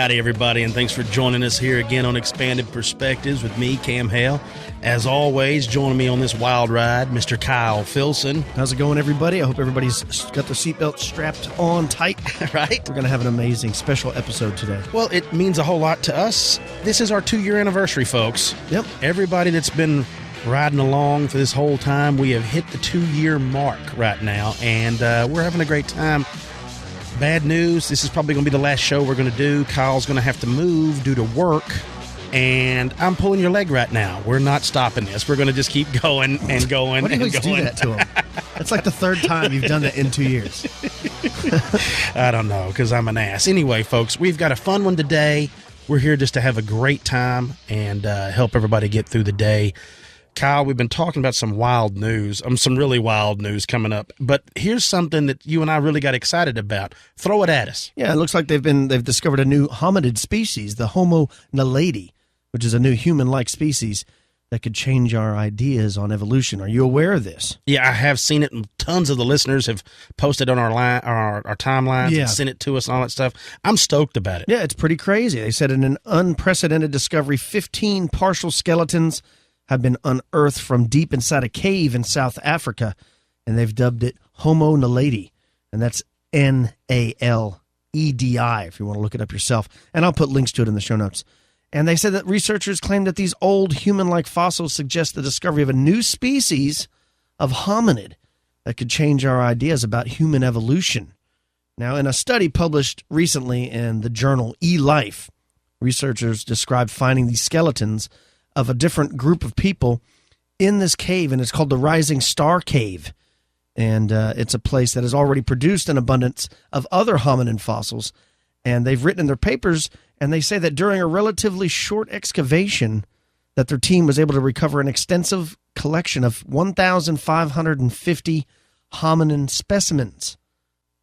Howdy, everybody, and thanks for joining us here again on Expanded Perspectives with me, Cam Hale. As always, joining me on this wild ride, Mr. Kyle Filson. How's it going, everybody? I hope everybody's got their seatbelt strapped on tight. Right? We're going to have an amazing special episode today. Well, it means a whole lot to us. This is our 2-year anniversary, folks. Yep. Everybody that's been riding along for this whole time, we have hit the 2-year mark right now, and we're having a great time. Bad news, this is probably going to be the last show we're going to do. Kyle's going to have to move due to work, and I'm pulling your leg right now. We're not stopping this. We're going to just keep going and going Why do you and always going. do that to him? That's like the third time you've done that in 2 years. I don't know, because I'm an ass. Anyway, folks, we've got a fun one today. We're here just to have a great time and help everybody get through the day. Kyle, we've been talking about some wild news, some really wild news coming up. But here's something that you and I really got excited about. Throw it at us. Yeah, it looks like they've discovered a new hominid species, the Homo Naledi, which is a new human-like species that could change our ideas on evolution. Are you aware of this? Yeah, I have seen it, and tons of the listeners have posted on our timelines and sent it to us and all that stuff. I'm stoked about it. Yeah, it's pretty crazy. They said in an unprecedented discovery, 15 partial skeletons have been unearthed from deep inside a cave in South Africa, and they've dubbed it Homo Naledi, and that's N-A-L-E-D-I, if you want to look it up yourself. And I'll put links to it in the show notes. And they said that researchers claim that these old human-like fossils suggest the discovery of a new species of hominid that could change our ideas about human evolution. Now, in a study published recently in the journal eLife, researchers described finding these skeletons of a different group of people in this cave, and it's called the Rising Star Cave. And it's a place that has already produced an abundance of other hominin fossils. And they've written in their papers, and they say that during a relatively short excavation, that their team was able to recover an extensive collection of 1,550 hominin specimens,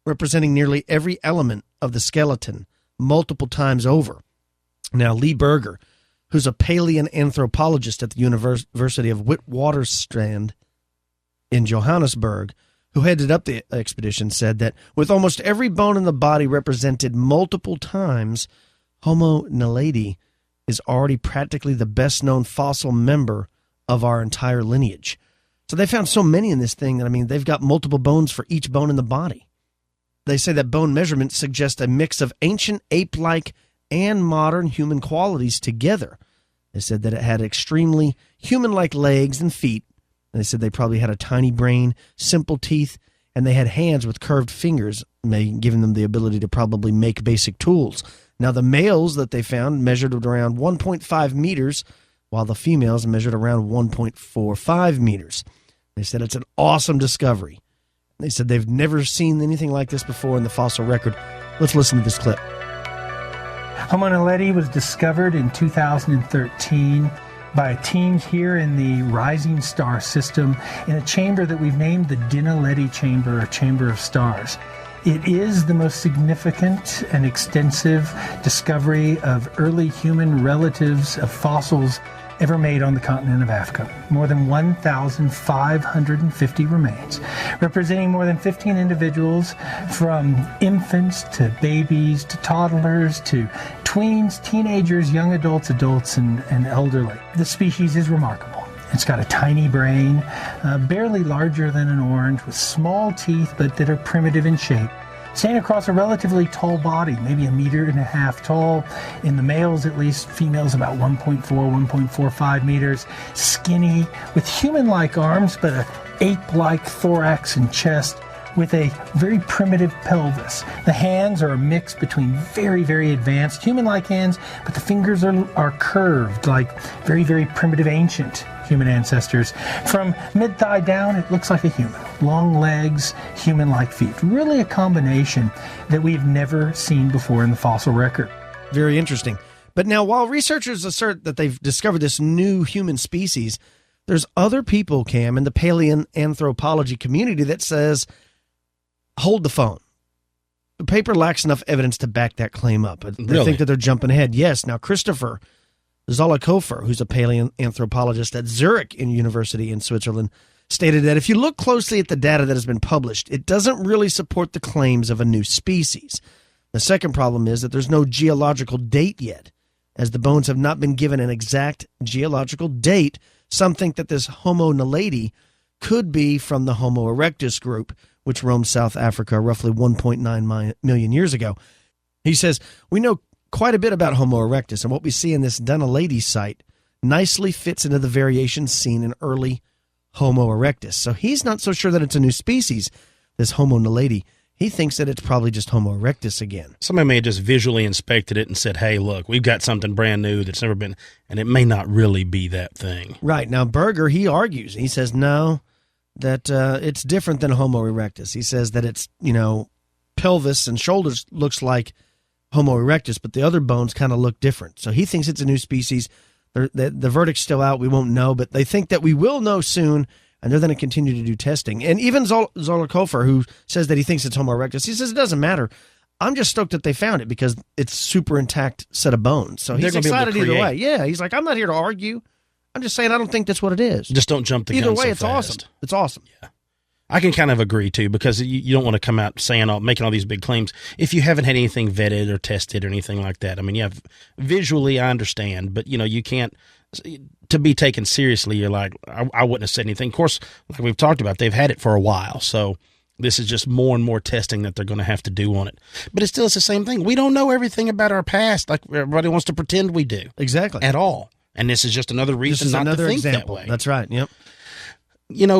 representing nearly every element of the skeleton multiple times over. Now, Lee Berger, who's a paleoanthropologist at the University of Witwatersrand in Johannesburg, who headed up the expedition, said that with almost every bone in the body represented multiple times, Homo Naledi is already practically the best-known fossil member of our entire lineage. So they found so many in this thing that, they've got multiple bones for each bone in the body. They say that bone measurements suggest a mix of ancient ape-like and modern human qualities together. They said that it had extremely human-like legs and feet. And they said they probably had a tiny brain, simple teeth, and they had hands with curved fingers, giving them the ability to probably make basic tools. Now, the males that they found measured around 1.5 meters, while the females measured around 1.45 meters. They said it's an awesome discovery. They said they've never seen anything like this before in the fossil record. Let's listen to this clip. Homo naledi was discovered in 2013 by a team here in the Rising Star System in a chamber that we've named the Dinaledi Chamber, or Chamber of Stars. It is the most significant and extensive discovery of early human relatives of fossils ever made on the continent of Africa. More than 1,550 remains, representing more than 15 individuals, from infants to babies to toddlers to tweens, teenagers, young adults, and elderly. The species is remarkable. It's got a tiny brain, barely larger than an orange, with small teeth but that are primitive in shape. Standing across a relatively tall body, maybe 1.5 meters tall, in the males at least, females about 1.4, 1.45 meters, skinny, with human-like arms, but a ape-like thorax and chest, with a very primitive pelvis. The hands are a mix between very, very advanced human-like hands, but the fingers are curved, like very, very primitive ancient human ancestors. From mid-thigh down, it looks like a human. Long legs, human-like feet. Really a combination that we've never seen before in the fossil record. Very interesting. But now, while researchers assert that they've discovered this new human species, there's other people, Cam, in the paleoanthropology community that says, hold the phone. The paper lacks enough evidence to back that claim up. They think that they're jumping ahead. Yes. Now, Christopher Zollikofer, who's a paleoanthropologist at Zurich University in Switzerland, stated that if you look closely at the data that has been published, it doesn't really support the claims of a new species. The second problem is that there's no geological date yet. As the bones have not been given an exact geological date, some think that this Homo Naledi could be from the Homo erectus group, which roamed South Africa roughly 1.9 million years ago. He says, we know quite a bit about Homo erectus, and what we see in this Naledi site nicely fits into the variations seen in early Homo erectus. So he's not so sure that it's a new species, this Homo Naledi. He thinks that it's probably just Homo erectus again. Somebody may have just visually inspected it and said, hey, look, we've got something brand new that's never been, and it may not really be that thing. Right. Now, Berger, he argues. He says, no, that it's different than Homo erectus. He says that it's, pelvis and shoulders looks like Homo erectus, but the other bones kind of look different. So he thinks it's a new species. The verdict's still out. We won't know, but they think that we will know soon, and they're going to continue to do testing. And even Zolikofer, who says that he thinks it's Homo erectus, he says it doesn't matter. I'm just stoked that they found it because it's super intact set of bones. So he's excited either way. Yeah, he's like, I'm not here to argue. I'm just saying I don't think that's what it is. Just don't jump the gun so fast. Either way, it's awesome. It's awesome. Yeah. I can kind of agree, too, because you don't want to come out making all these big claims if you haven't had anything vetted or tested or anything like that. I mean, visually, I understand, but, you can't, to be taken seriously, you're like, I wouldn't have said anything. Of course, like we've talked about, they've had it for a while, so this is just more and more testing that they're going to have to do on it. But it's the same thing. We don't know everything about our past like everybody wants to pretend we do. Exactly. At all. And this is just another reason not to think that way. That's right, yep.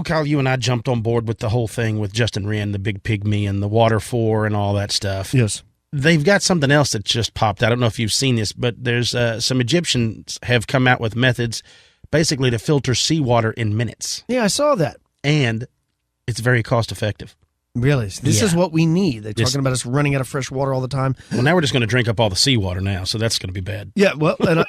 Kyle, you and I jumped on board with the whole thing with Justin Wren, the big pygmy and the water 4 and all that stuff. Yes. They've got something else that just popped out. I don't know if you've seen this, but there's some Egyptians have come out with methods basically to filter seawater in minutes. Yeah, I saw that. And it's very cost effective. Really? This is what we need. They're talking about us running out of fresh water all the time. Well, now we're just going to drink up all the seawater now, so that's going to be bad. Yeah, well, and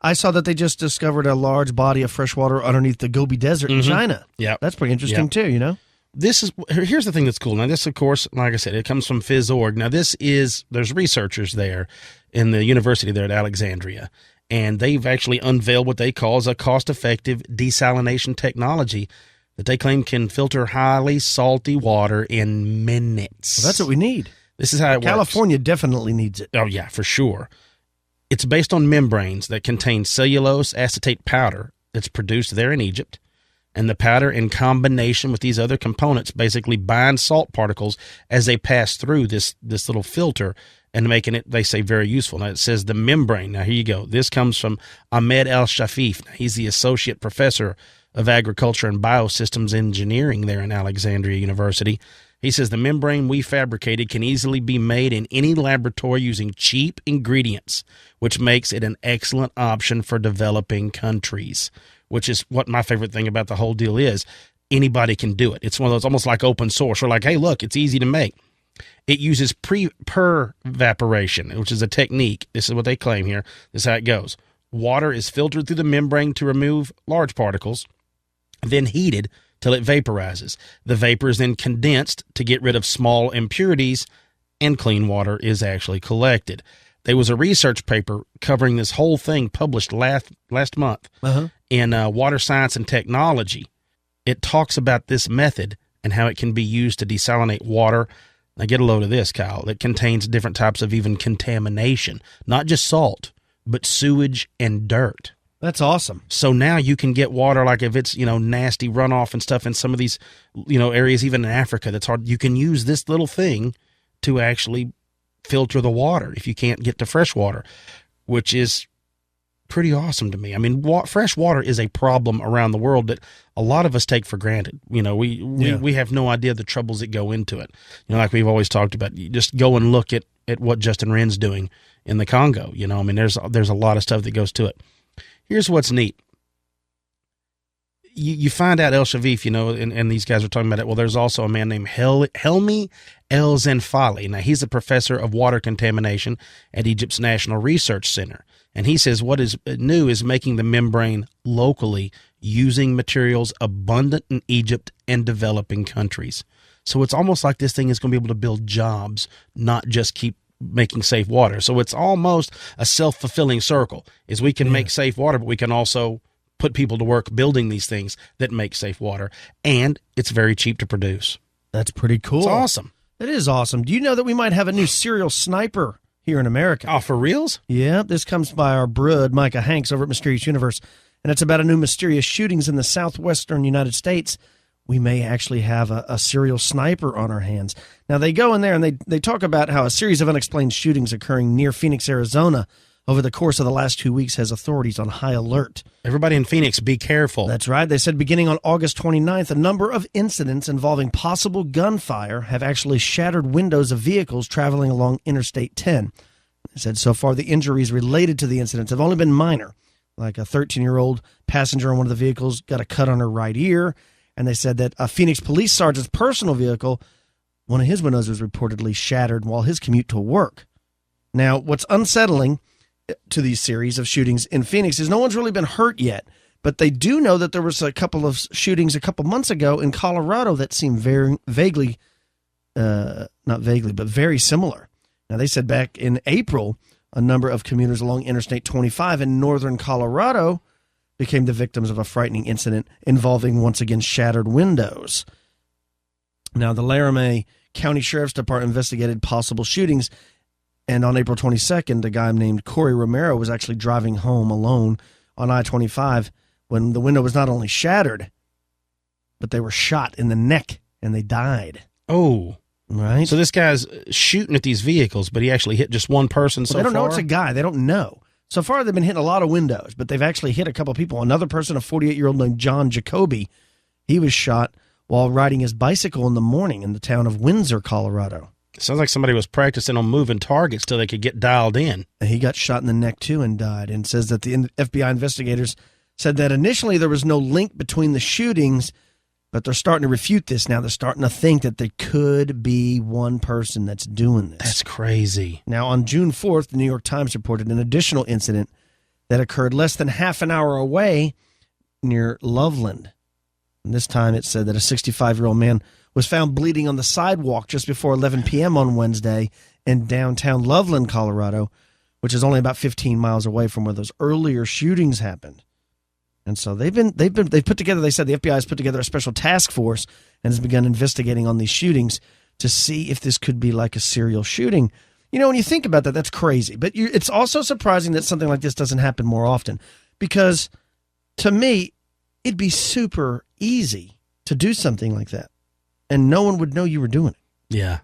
I saw that they just discovered a large body of fresh water underneath the Gobi Desert in China. Yeah. That's pretty interesting, too, Here's the thing that's cool. Now, this, of course, like I said, it comes from Phys.org. Now, there's researchers there in the university there at Alexandria, and they've actually unveiled what they call as a cost-effective desalination technology that they claim can filter highly salty water in minutes. Well, that's what we need. This is how it works. California definitely needs it. Oh, yeah, for sure. It's based on membranes that contain cellulose acetate powder that's produced there in Egypt. And the powder, in combination with these other components, basically bind salt particles as they pass through this little filter and making it, they say, very useful. Now, it says the membrane. Now, here you go. This comes from Ahmed El-Shafif. He's the associate professor of agriculture and biosystems engineering there in Alexandria University. He says the membrane we fabricated can easily be made in any laboratory using cheap ingredients, which makes it an excellent option for developing countries, which is what my favorite thing about the whole deal is. Anybody can do it. It's one of those almost like open source. We're like, hey, look, it's easy to make. It uses pervaporation, which is a technique. This is what they claim here. This is how it goes. Water is filtered through the membrane to remove large particles, then heated till it vaporizes. The vapor is then condensed to get rid of small impurities, and clean water is actually collected. There was a research paper covering this whole thing published last month in Water Science and Technology. It talks about this method and how it can be used to desalinate water. Now get a load of this, Kyle. It contains different types of even contamination, not just salt, but sewage and dirt. That's awesome. So now you can get water, like if it's, nasty runoff and stuff in some of these, areas, even in Africa, that's hard. You can use this little thing to actually filter the water if you can't get to fresh water, which is pretty awesome to me. I mean, fresh water is a problem around the world that a lot of us take for granted. We have no idea the troubles that go into it. Like we've always talked about, you just go and look at what Justin Wren's doing in the Congo. There's a lot of stuff that goes to it. Here's what's neat. You find out El Shavif, and these guys are talking about it. Well, there's also a man named Helmi El Zenfali. Now, he's a professor of water contamination at Egypt's National Research Center. And he says what is new is making the membrane locally using materials abundant in Egypt and developing countries. So it's almost like this thing is going to be able to build jobs, not just keep making safe water. So it's almost a self-fulfilling circle, is we can make safe water, but we can also put people to work building these things that make safe water, and it's very cheap to produce. That's pretty cool. It's awesome. That is awesome. Do you know that we might have a new serial sniper here in America? Oh, for reals? Yeah, this comes by our brood, Micah Hanks, over at Mysterious Universe, and it's about a new mysterious shootings in the southwestern United States. We may actually have a serial sniper on our hands. Now, they go in there and they talk about how a series of unexplained shootings occurring near Phoenix, Arizona, over the course of the last 2 weeks has authorities on high alert. Everybody in Phoenix, be careful. That's right. They said beginning on August 29th, a number of incidents involving possible gunfire have actually shattered windows of vehicles traveling along Interstate 10. They said so far the injuries related to the incidents have only been minor, like a 13-year-old passenger on one of the vehicles got a cut on her right ear, and they said that a Phoenix police sergeant's personal vehicle, one of his windows was reportedly shattered while his commute to work. Now, what's unsettling to these series of shootings in Phoenix is no one's really been hurt yet, but they do know that there was a couple of shootings a couple months ago in Colorado that seemed very not vaguely, but very similar. Now, they said back in April, a number of commuters along Interstate 25 in northern Colorado became the victims of a frightening incident involving, once again, shattered windows. Now, the Laramie County Sheriff's Department investigated possible shootings, and on April 22nd, a guy named Corey Romero was actually driving home alone on I-25 when the window was not only shattered, but they were shot in the neck, and they died. Oh. Right? So this guy's shooting at these vehicles, but he actually hit just one person so far? They don't know it's a guy. They don't know. So far, they've been hitting a lot of windows, but they've actually hit a couple of people. Another person, a 48-year-old named John Jacoby, he was shot while riding his bicycle in the morning in the town of Windsor, Colorado. Sounds like somebody was practicing on moving targets till they could get dialed in. And he got shot in the neck, too, and died. And says that the FBI investigators said that initially there was no link between the shootings, but they're starting to refute this now. They're starting to think that there could be one person that's doing this. That's crazy. Now, on June 4th, the New York Times reported an additional incident that occurred less than half an hour away near Loveland. And this time it said that a 65-year-old man was found bleeding on the sidewalk just before 11 p.m. on Wednesday in downtown Loveland, Colorado, which is only about 15 miles away from where those earlier shootings happened. And so they've put together, they said the FBI has put together a special task force and has begun investigating on these shootings to see if this could be like a serial shooting. You know, when you think about that, that's crazy. But it's also surprising that something like this doesn't happen more often, because to me, it'd be super easy to do something like that, and no one would know you were doing it. Yeah.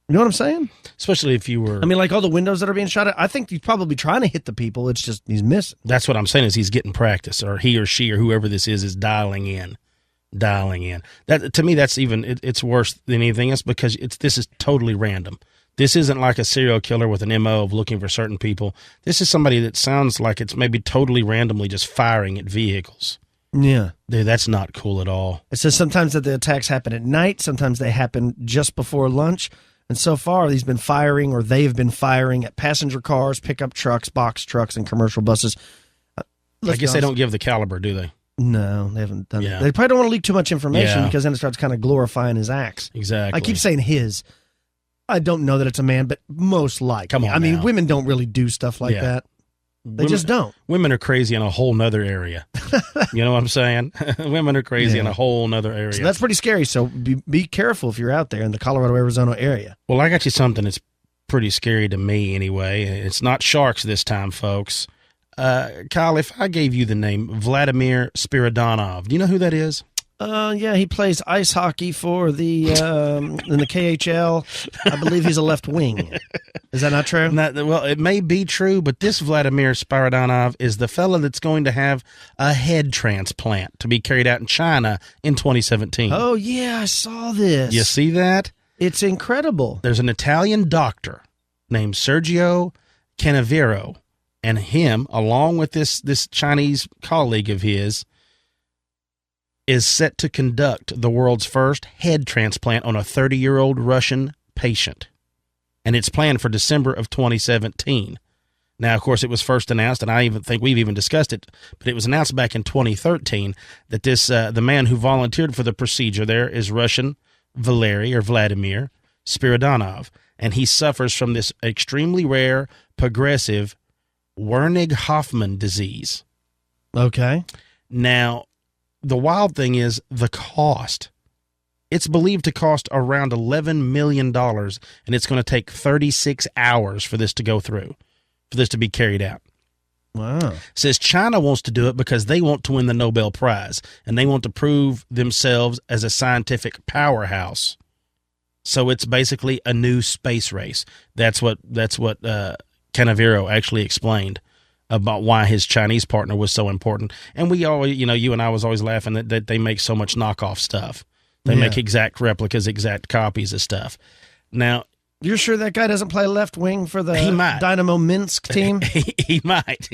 You know what I'm saying? Especially if you were... I mean, like all the windows that are being shot at, I think he's probably trying to hit the people. It's just he's missing. That's what I'm saying, is he's getting practice, or he or she or whoever this is dialing in. That, to me, that's even... It's worse than anything else, because this is totally random. This isn't like a serial killer with an MO of looking for certain people. This is somebody that sounds like it's maybe totally randomly just firing at vehicles. Yeah. Dude, that's not cool at all. It says sometimes that the attacks happen at night. Sometimes they happen just before lunch. And so far, they've been firing at passenger cars, pickup trucks, box trucks, and commercial buses. I guess they don't give the caliber, do they? No, they haven't done that. They probably don't want to leak too much information, because then it starts kind of glorifying his acts. Exactly. I keep saying his. I don't know that it's a man, but most likely. Come on I mean, now. women don't really do stuff like that. They just don't. Women are crazy in a whole nother area. You know what I'm saying? Women are crazy in a whole nother area. So that's pretty scary. So be careful if you're out there in the Colorado, Arizona area. Well, I got you something that's pretty scary to me anyway. It's not sharks this time, folks. Kyle, if I gave you the name Vladimir Spiridonov, do you know who that is? Yeah, he plays ice hockey for the in the KHL. I believe he's a left wing. Is that not true? Well, it may be true, but this Vladimir Spiridonov is the fella that's going to have a head transplant to be carried out in China in 2017. Oh, yeah, I saw this. You see that? It's incredible. There's an Italian doctor named Sergio Canavero, and him, along with this Chinese colleague of his, is set to conduct the world's first head transplant on a 30-year-old Russian patient. And it's planned for December of 2017. Now, of course, it was first announced, and I even think we've even discussed it, but it was announced back in 2013 that this the man who volunteered for the procedure there is Russian Vladimir Spiridonov, and he suffers from this extremely rare, progressive Wernig-Hoffman disease. Okay. Now, the wild thing is the cost It's believed to cost around $11 million, and it's going to take 36 hours for this to go through, for this to be carried out. Wow. Says China wants to do it because they want to win the Nobel Prize, and they want to prove themselves as a scientific powerhouse. So it's basically a new space race. That's what Canavero actually explained about why his Chinese partner was so important. And we always, you and I was always laughing that they make so much knockoff stuff. They make exact replicas, exact copies of stuff. Now, you're sure that guy doesn't play left wing for the Dynamo Minsk team? He might.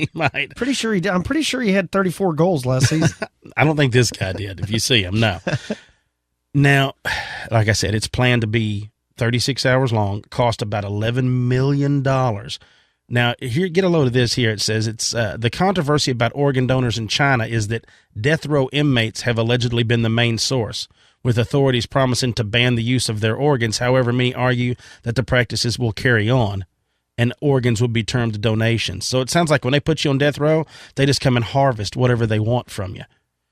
Pretty sure he did. I'm pretty sure he had 34 goals last season. I don't think this guy did. If you see him, no. Now, like I said, it's planned to be 36 hours long, cost about $11 million. Now, here, get a load of this here. It says it's the controversy about organ donors in China is that death row inmates have allegedly been the main source, with authorities promising to ban the use of their organs. However, many argue that the practices will carry on and organs will be termed donations. So it sounds like when they put you on death row, they just come and harvest whatever they want from you.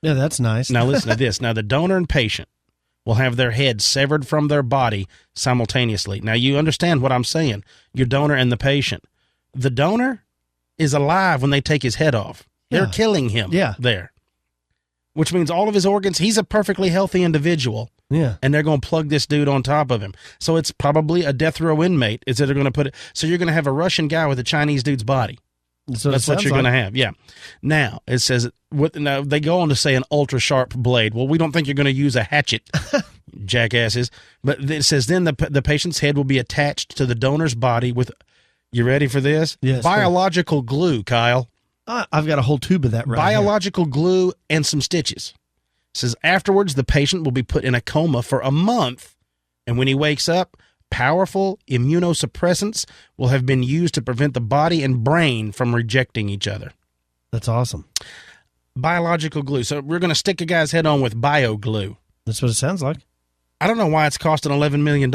Yeah, that's nice. Now, listen to this. Now, the donor and patient will have their heads severed from their body simultaneously. Now, you understand what I'm saying. Your donor and the patient. The donor is alive when they take his head off. They're killing him there. Which means all of his organs, he's a perfectly healthy individual. Yeah. And they're going to plug this dude on top of him. So it's probably a death row inmate is that they're going to put it. So you're going to have a Russian guy with a Chinese dude's body. So that's what you're going to have. Yeah. Now, it says, now they go on to say an ultra sharp blade. Well, we don't think you're going to use a hatchet, jackasses. But it says then the patient's head will be attached to the donor's body with, you ready for this? Yes. Biological glue, Kyle. I've got a whole tube of that right Biological glue and some stitches. It says afterwards, the patient will be put in a coma for a month. And when he wakes up, powerful immunosuppressants will have been used to prevent the body and brain from rejecting each other. That's awesome. Biological glue. So we're going to stick a guy's head on with bio glue. That's what it sounds like. I don't know why it's costing $11 million.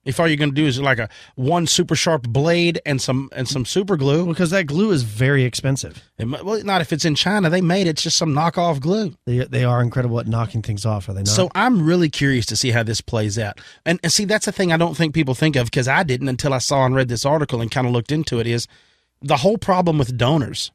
If all you're going to do is like one super sharp blade and some super glue. Because that glue is very expensive. Well, not if it's in China. They made it. It's just some knockoff glue. They are incredible at knocking things off, are they not? So I'm really curious to see how this plays out. And see, that's the thing I don't think people think of, because I didn't until I saw and read this article and kind of looked into it, is the whole problem with donors.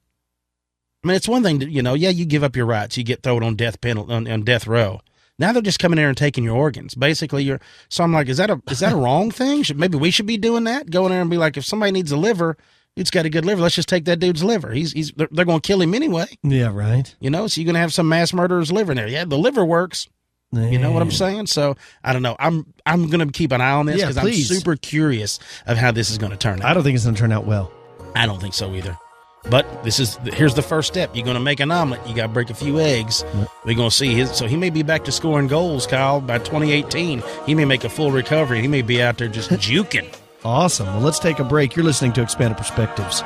I mean, it's one thing to, you give up your rights. You get thrown on death row. Now they're just coming there and taking your organs. Basically, so I'm like, is that a wrong thing? Maybe we should be doing that? Go in there and be like, if somebody needs a liver, it's got a good liver, let's just take that dude's liver. They're going to kill him anyway. Yeah, right. So you're going to have some mass murderer's liver in there. Yeah, the liver works. Yeah. You know what I'm saying? So I don't know. I'm going to keep an eye on this because I'm super curious of how this is going to turn out. I don't think it's going to turn out well. I don't think so either. But here's the first step. You're going to make an omelet. You got to break a few eggs. We're going to see so he may be back to scoring goals, Kyle, by 2018. He may make a full recovery. He may be out there just juking. Awesome. Well, let's take a break. You're listening to Expanded Perspectives.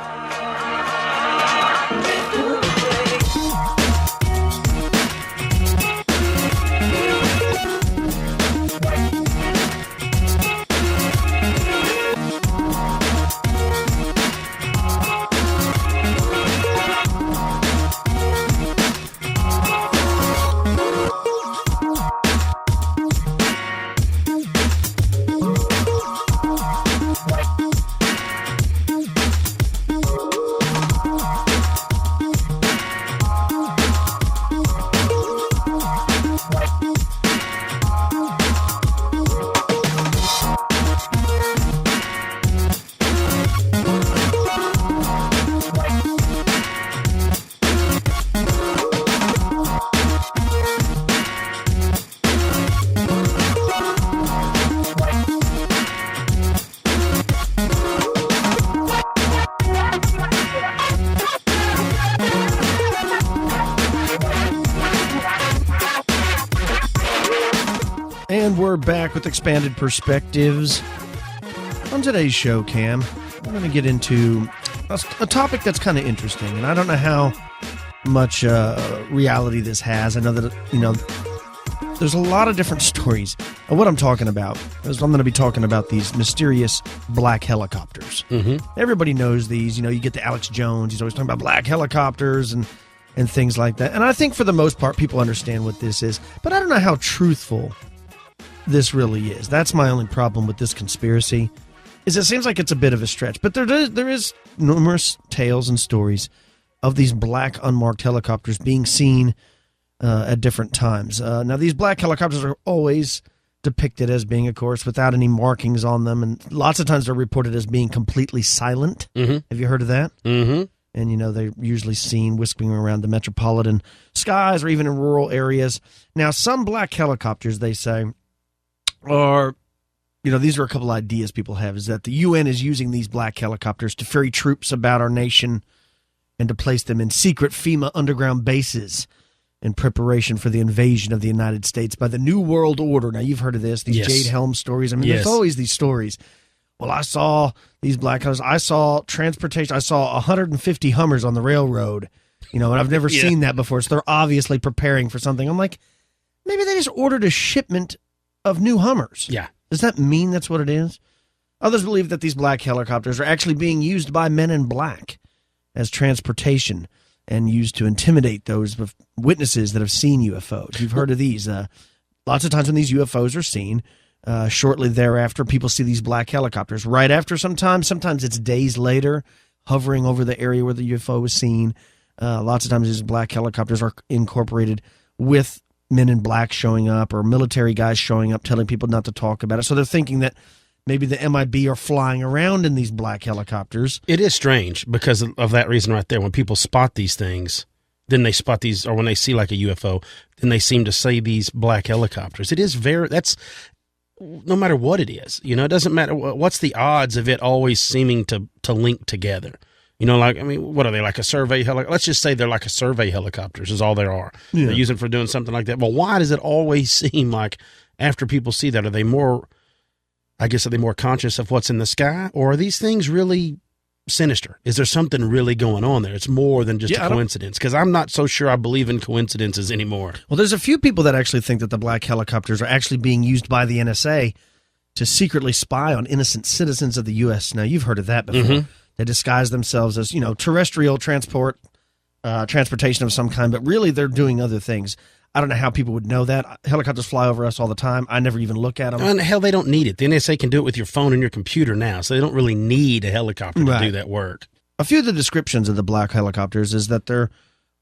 And we're back with Expanded Perspectives. On today's show, Cam, we're going to get into a topic that's kind of interesting, and I don't know how much reality this has. I know that, there's a lot of different stories. And what I'm talking about is I'm going to be talking about these mysterious black helicopters. Mm-hmm. Everybody knows these. You get the Alex Jones. He's always talking about black helicopters and things like that. And I think for the most part, people understand what this is. But I don't know how truthful this really is. That's my only problem with this conspiracy, is it seems like it's a bit of a stretch. But there is numerous tales and stories of these black unmarked helicopters being seen at different times. Now, these black helicopters are always depicted as being, of course, without any markings on them, and lots of times they're reported as being completely silent. Mm-hmm. Have you heard of that? Mm-hmm. And, they're usually seen whisking around the metropolitan skies or even in rural areas. Now, some black helicopters, they say, are, these are a couple ideas people have, is that the UN is using these black helicopters to ferry troops about our nation and to place them in secret FEMA underground bases in preparation for the invasion of the United States by the New World Order. Now, you've heard of this, these Jade Helm stories. I mean, there's always these stories. Well, I saw these black helicopters. I saw transportation. I saw 150 Hummers on the railroad, and I've never seen that before. So they're obviously preparing for something. I'm like, maybe they just ordered a shipment of new Hummers. Yeah. Does that mean that's what it is? Others believe that these black helicopters are actually being used by men in black as transportation and used to intimidate those witnesses that have seen UFOs. You've heard of these. Lots of times when these UFOs are seen, shortly thereafter, people see these black helicopters. Right after sometimes it's days later, hovering over the area where the UFO was seen. Lots of times these black helicopters are incorporated with men in black showing up or military guys showing up telling people not to talk about it. So they're thinking that maybe the MIB are flying around in these black helicopters. It is strange because of that reason right there. When people spot these things, then they spot these, or when they see like a UFO, then they seem to see these black helicopters. It is that's no matter what it is, it doesn't matter. What's the odds of it always seeming to link together? What are they, like a survey helicopter? Let's just say they're like a survey helicopters is all there are. Yeah. They're using for doing something like that. Well, why does it always seem like after people see that, are they more conscious of what's in the sky? Or are these things really sinister? Is there something really going on there? It's more than just a coincidence, because I'm not so sure I believe in coincidences anymore. Well, there's a few people that actually think that the black helicopters are actually being used by the NSA to secretly spy on innocent citizens of the U.S. Now, you've heard of that before. Mm-hmm. They disguise themselves as, terrestrial transportation of some kind, but really they're doing other things. I don't know how people would know that. Helicopters fly over us all the time. I never even look at them. And hell, they don't need it. The NSA can do it with your phone and your computer now, so they don't really need a helicopter to do that work. A few of the descriptions of the black helicopters is that they're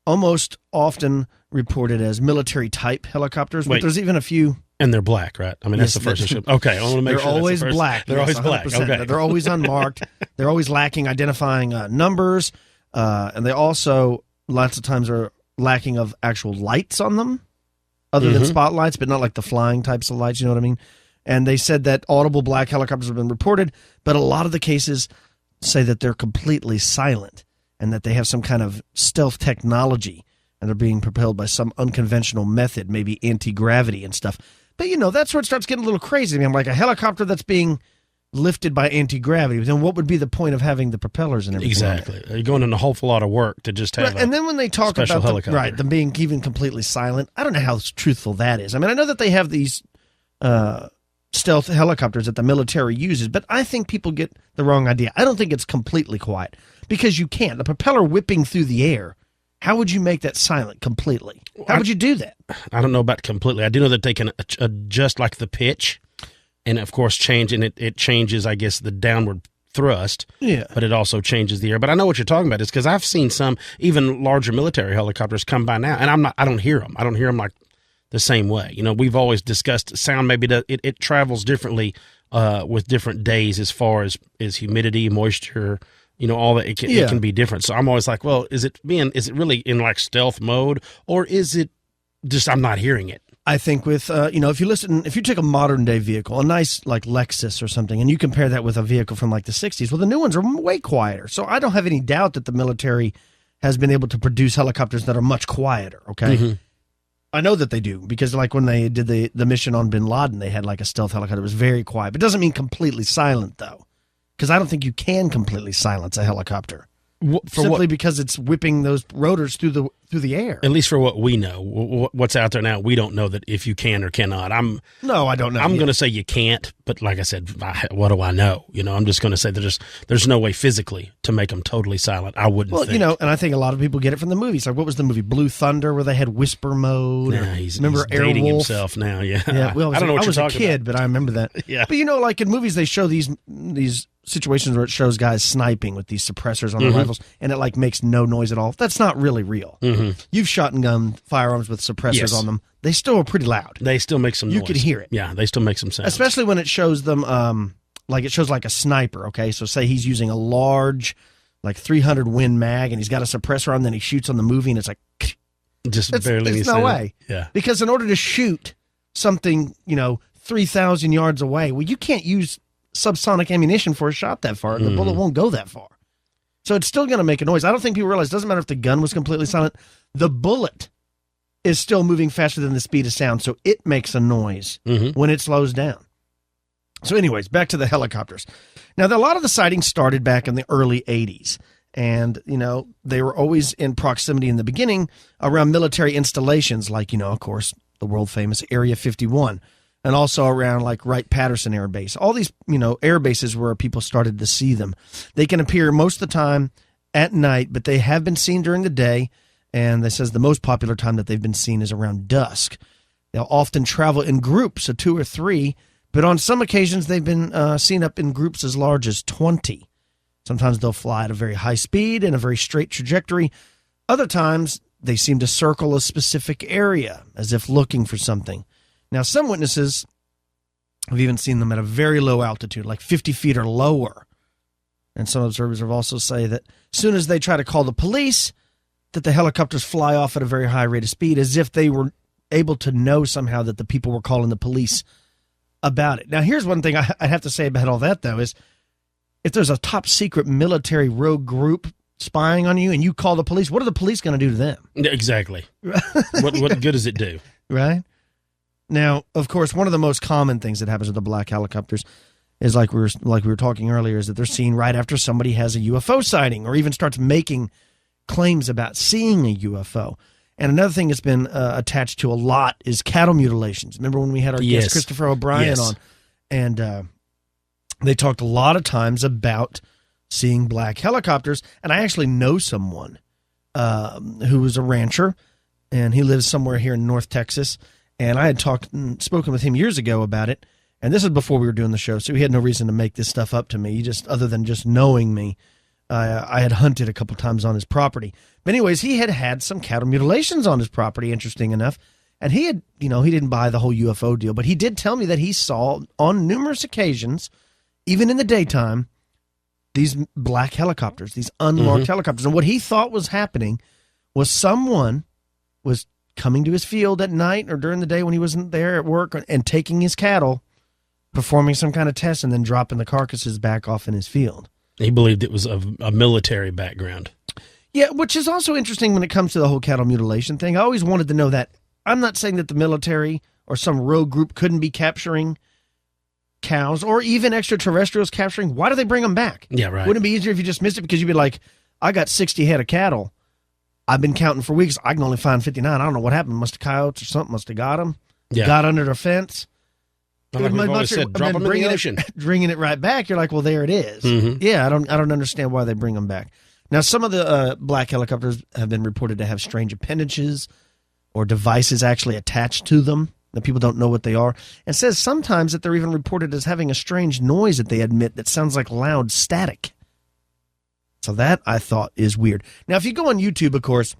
almost often reported as military-type helicopters, but there's even a few... And they're black, right? I mean, that's the first issue. Okay, I want to make sure they're always black. They're always black. Okay. They're always unmarked. They're always lacking identifying numbers, and they also lots of times are lacking of actual lights on them, other than spotlights, but not like the flying types of lights. You know what I mean? And they said that audible black helicopters have been reported, but a lot of the cases say that they're completely silent and that they have some kind of stealth technology and they're being propelled by some unconventional method, maybe anti-gravity and stuff. But, that's where it starts getting a little crazy. I mean, like a helicopter that's being lifted by anti-gravity, then what would be the point of having the propellers and everything? Exactly. You're going in a whole lot of work to just have and then when they talk about them being even completely silent, I don't know how truthful that is. I mean, I know that they have these stealth helicopters that the military uses, but I think people get the wrong idea. I don't think it's completely quiet because you can't. The propeller whipping through the air, how would you make that silent completely? How would you do that? I don't know about completely. I do know that they can adjust like the pitch and, of course, change, and it changes, I guess, the downward thrust. Yeah. But it also changes the air. But I know what you're talking about. It's because I've seen some even larger military helicopters come by now, and I don't hear them. I don't hear them like the same way. We've always discussed sound. Maybe it travels differently with different days as far as humidity, moisture, all that. It can be different. So I'm always like, well, is it really in like stealth mode, or is it just I'm not hearing it? I think with, if you take a modern day vehicle, a nice like Lexus or something, and you compare that with a vehicle from like the 60s, well, the new ones are way quieter. So I don't have any doubt that the military has been able to produce helicopters that are much quieter. Okay. Mm-hmm. I know that they do, because like when they did the mission on bin Laden, they had like a stealth helicopter that was very quiet, but it doesn't mean completely silent though. Because I don't think you can completely silence a helicopter. Simply because it's whipping those rotors through through the air. At least for what we know. What's out there now, we don't know that if you can or cannot. No, I don't know. I'm going to say you can't, but like I said, what do I know? I'm just going to say there's no way physically to make them totally silent. I wouldn't think. And I think a lot of people get it from the movies. Like, what was the movie, Blue Thunder, where they had whisper mode? Nah, he's Airwolf? dating himself now, yeah. Well, I don't know what you're talking about. I was a kid, but I remember that. Yeah. But, like in movies, they show these situations where it shows guys sniping with these suppressors on their rifles, and it like makes no noise at all. That's not really real. You've shot and gun firearms with suppressors on them. They still are pretty loud. They still make some noise. You can hear it. Yeah, they still make some sound. Especially when it shows them, like it shows like a sniper, okay? So say he's using a large, like 300 Win mag, and he's got a suppressor on, then he shoots on the movie, and it's like... Just barely. There's no way. Yeah. Because in order to shoot something, 3,000 yards away, well, you can't use subsonic ammunition for a shot that far. The bullet won't go that far. So it's still going to make a noise. I don't think people realize it doesn't matter if the gun was completely silent. The bullet is still moving faster than the speed of sound, so it makes a noise when it slows down. So anyways, back to the helicopters. Now, a lot of the sightings started back in the early 80s. And, they were always in proximity in the beginning around military installations like, of course, the world-famous Area 51. And also around like Wright-Patterson Air Base. All these, air bases where people started to see them. They can appear most of the time at night, but they have been seen during the day. And this says the most popular time that they've been seen is around dusk. They'll often travel in groups of 2 or 3, but on some occasions they've been seen up in groups as large as 20. Sometimes they'll fly at a very high speed in a very straight trajectory. Other times they seem to circle a specific area as if looking for something. Now, some witnesses have even seen them at a very low altitude, like 50 feet or lower. And some observers have also said that as soon as they try to call the police, that the helicopters fly off at a very high rate of speed, as if they were able to know somehow that the people were calling the police about it. Now, here's one thing I have to say about all that, though, is if there's a top secret military rogue group spying on you and you call the police, what are the police going to do to them? Exactly. What good does it do? Right? Now, of course, one of the most common things that happens with the black helicopters is like we were talking earlier, is that they're seen right after somebody has a UFO sighting or even starts making claims about seeing a UFO. And another thing that's been attached to a lot is cattle mutilations. Remember when we had our guest Christopher O'Brien on, and they talked a lot of times about seeing black helicopters. And I actually know someone who was a rancher, and he lives somewhere here in North Texas. And I had spoken with him years ago about it. And this is before we were doing the show, so he had no reason to make this stuff up to me, other than just knowing me. I had hunted a couple times on his property. But anyways, he had some cattle mutilations on his property, interesting enough. And he had, he didn't buy the whole UFO deal, but he did tell me that he saw on numerous occasions, even in the daytime, these black helicopters, these unmarked helicopters. And what he thought was happening was someone was coming to his field at night or during the day when he wasn't there at work and taking his cattle, performing some kind of test, and then dropping the carcasses back off in his field. He believed it was a military background. Yeah, which is also interesting when it comes to the whole cattle mutilation thing. I always wanted to know that. I'm not saying that the military or some rogue group couldn't be capturing cows or even extraterrestrials capturing. Why do they bring them back? Yeah, right. Wouldn't it be easier if you just missed it? Because you'd be like, I got 60 head of cattle. I've been counting for weeks. I can only find 59. I don't know what happened. Must have coyotes or something. Must have got them. Yeah. Got under the fence. Like we've always said, drop them in the ocean. Bringing it right back, you're like, well, there it is. Yeah, I don't understand why they bring them back. Now, some of the black helicopters have been reported to have strange appendages or devices actually attached to them that people don't know what they are. And says sometimes that they're even reported as having a strange noise that they admit that sounds like loud static. So that, I thought, is weird. Now, if you go on YouTube, of course,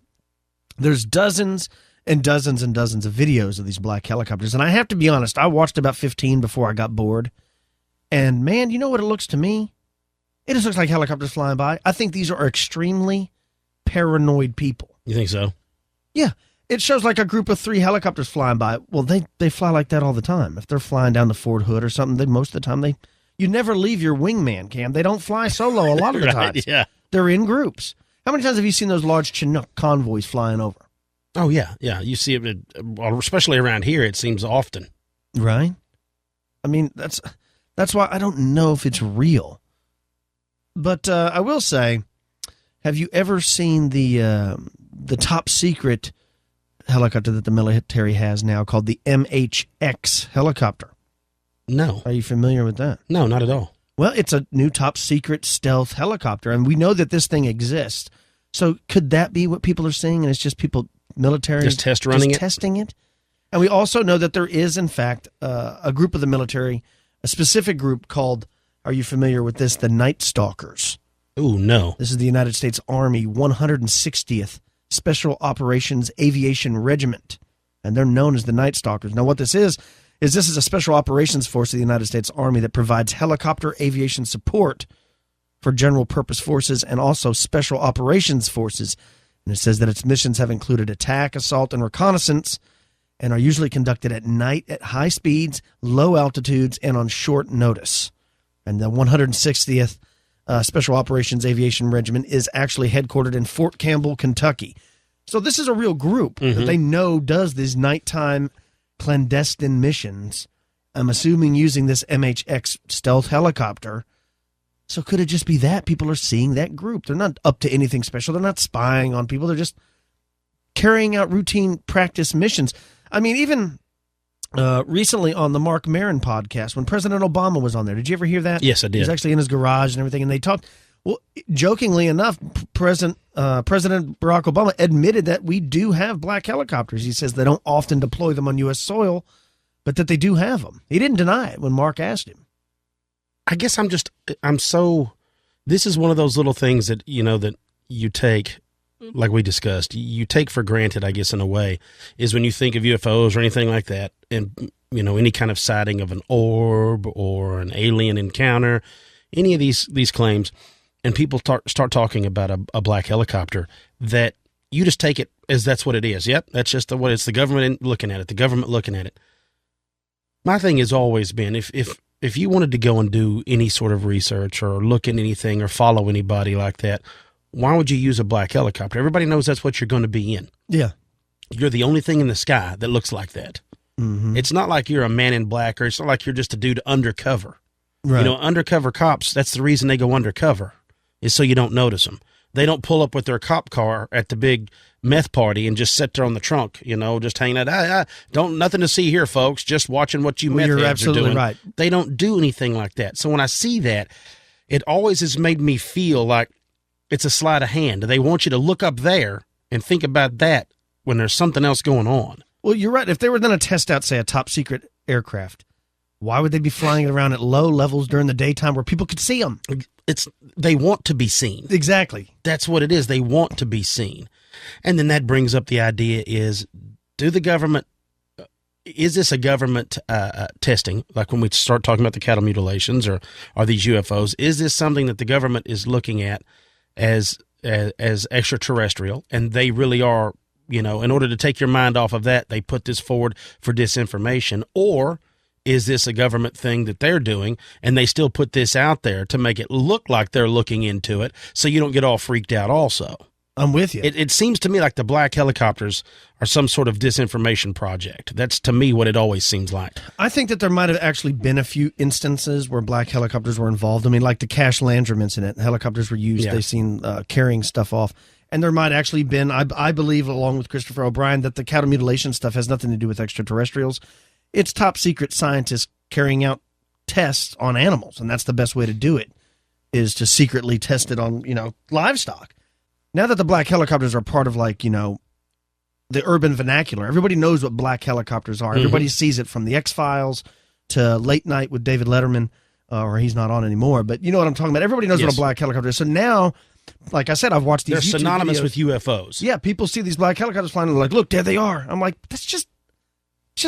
there's dozens and dozens and dozens of videos of these black helicopters. And I have to be honest, I watched about 15 before I got bored. And, man, you know what it looks to me? It just looks like helicopters flying by. I think these are extremely paranoid people. You think so? Yeah. It shows like a group of 3 helicopters flying by. Well, they fly like that all the time. If they're flying down the Fort Hood or something, most of the time you never leave your wingman, Cam. They don't fly solo a lot of the times. Yeah. They're in groups. How many times have you seen those large Chinook convoys flying over? Oh, yeah. Yeah. You see it, especially around here, it seems often. Right? I mean, that's why I don't know if it's real. But I will say, have you ever seen the the top secret helicopter that the military has now called the MHX helicopter. No. Are you familiar with that? No, not at all. Well, it's a new top secret stealth helicopter, and we know that this thing exists. So could that be what people are seeing, and it's just people, military, just testing it? And we also know that there is, in fact, a group of the military, a specific group called, are you familiar with this, the Night Stalkers? Ooh, no. This is the United States Army 160th Special Operations Aviation Regiment, and they're known as the Night Stalkers. Now, what this is this is a special operations force of the United States Army that provides helicopter aviation support for general purpose forces and also special operations forces. And it says that its missions have included attack, assault, and reconnaissance, and are usually conducted at night at high speeds, low altitudes, and on short notice. And the 160th Special Operations Aviation Regiment is actually headquartered in Fort Campbell, Kentucky. So this is a real group that they know does these nighttime clandestine missions. I'm assuming using this MHX stealth helicopter. So could it just be that people are seeing that group? They're not up to anything special. They're not spying on people. They're just carrying out routine practice missions. I mean, even recently on the Mark Maron podcast, when President Obama was on there, did you ever hear that? Yes, I did. He was actually in his garage and everything, and they talked. Well, jokingly enough, President Barack Obama admitted that we do have black helicopters. He says they don't often deploy them on U.S. soil, but that they do have them. He didn't deny it when Mark asked him. I guess this is one of those little things that, that you take, like we discussed, you take for granted, I guess, in a way, is when you think of UFOs or anything like that, and, any kind of sighting of an orb or an alien encounter, any of these claims, and people start talking about a black helicopter, that you just take it as that's what it is. Yep, that's just what it's the government looking at it, the government looking at it. My thing has always been, if you wanted to go and do any sort of research or look at anything or follow anybody like that, why would you use a black helicopter? Everybody knows that's what you're going to be in. Yeah. You're the only thing in the sky that looks like that. Mm-hmm. It's not like you're a man in black, or it's not like you're just a dude undercover. Right. Undercover cops, that's the reason they go undercover, is so you don't notice them. They don't pull up with their cop car at the big meth party and just sit there on the trunk, just hanging out. Don't nothing to see here, folks. Just watching what you meth heads are doing. You're absolutely right. They don't do anything like that. So when I see that, it always has made me feel like it's a sleight of hand. They want you to look up there and think about that when there's something else going on. Well, you're right. If they were going to test out, say, a top secret aircraft, why would they be flying it around at low levels during the daytime where people could see them? They want to be seen. Exactly. That's what it is. They want to be seen. And then that brings up the idea is the government, is this a government testing? Like when we start talking about the cattle mutilations or these UFOs, is this something that the government is looking at as extraterrestrial, and they really are, in order to take your mind off of that, they put this forward for disinformation? Or is this a government thing that they're doing, and they still put this out there to make it look like they're looking into it so you don't get all freaked out also? I'm with you. It seems to me like the black helicopters are some sort of disinformation project. That's, to me, what it always seems like. I think that there might have actually been a few instances where black helicopters were involved. I mean, like the Cash Landrum incident, helicopters were used. Yeah. They've seen carrying stuff off. And there might actually been, I believe, along with Christopher O'Brien, that the cattle mutilation stuff has nothing to do with extraterrestrials. It's top secret scientists carrying out tests on animals, and that's the best way to do it, is to secretly test it on, livestock. Now that the black helicopters are part of, the urban vernacular, everybody knows what black helicopters are. Mm-hmm. Everybody sees it, from the X-Files to Late Night with David Letterman, or he's not on anymore, but you know what I'm talking about. Everybody knows what a black helicopter is. So now, like I said, I've watched these They're YouTube synonymous videos. with UFOs. Yeah, people see these black helicopters flying, and they're like, look, there they are. I'm like, that's just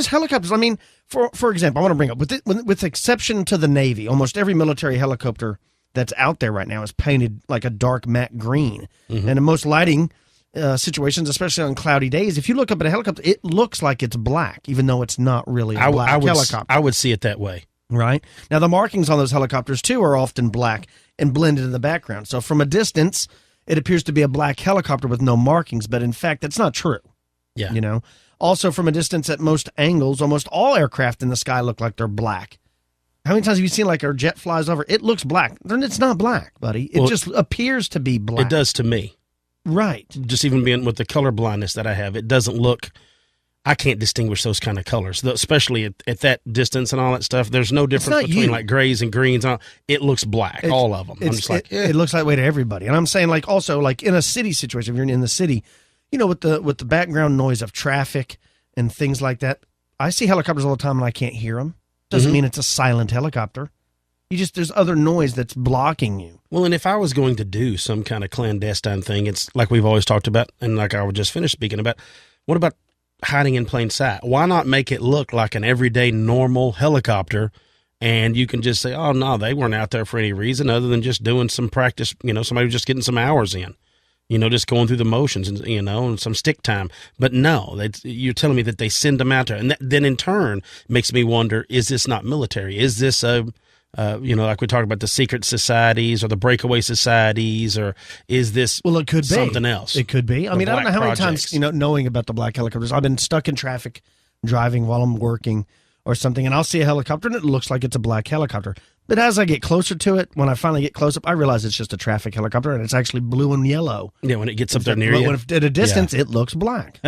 helicopters. I mean, for example, I want to bring up, with exception to the Navy, almost every military helicopter that's out there right now is painted like a dark matte green. Mm-hmm. And in most lighting situations, especially on cloudy days, if you look up at a helicopter, it looks like it's black, even though it's not really a black helicopter. I would see it that way. Right? Now, the markings on those helicopters, too, are often black and blended in the background. So from a distance, it appears to be a black helicopter with no markings, but in fact, that's not true. Yeah. Also, from a distance, at most angles, almost all aircraft in the sky look like they're black. How many times have you seen, like, our jet flies over? It looks black. Then it's not black, buddy. It just appears to be black. It does to me. Right. Just even being with the color blindness that I have, it doesn't look. I can't distinguish those kind of colors, especially at that distance and all that stuff. There's no difference between like grays and greens. It looks black, all of them. I'm just like, it looks that way to everybody. And I'm saying, like, also, like in a city situation, if you're in the city, you know, with the background noise of traffic and things like that, I see helicopters all the time and I can't hear them. Doesn't mean it's a silent helicopter. There's other noise that's blocking you. Well, and if I was going to do some kind of clandestine thing, it's like we've always talked about, and like I just finished speaking about, what about hiding in plain sight? Why not make it look like an everyday normal helicopter, and you can just say, oh no, they weren't out there for any reason other than just doing some practice, you know, somebody was just getting some hours in, you know, just going through the motions and, you know, and some stick time. But no, you're telling me that they send them out there, and that then in turn makes me wonder, is this not military? Is this you know, like we talked about the secret societies or the breakaway societies, or is this it could something be. else? It could be. I mean, I don't know how many times, you know, knowing about the black helicopters, I've been stuck in traffic driving while I'm working or something, and I'll see a helicopter and it looks like it's a black helicopter. But as I get closer to it, when I finally get close up, I realize it's just a traffic helicopter and it's actually blue and yellow. Yeah, when it gets up there near you. At a distance, it looks black.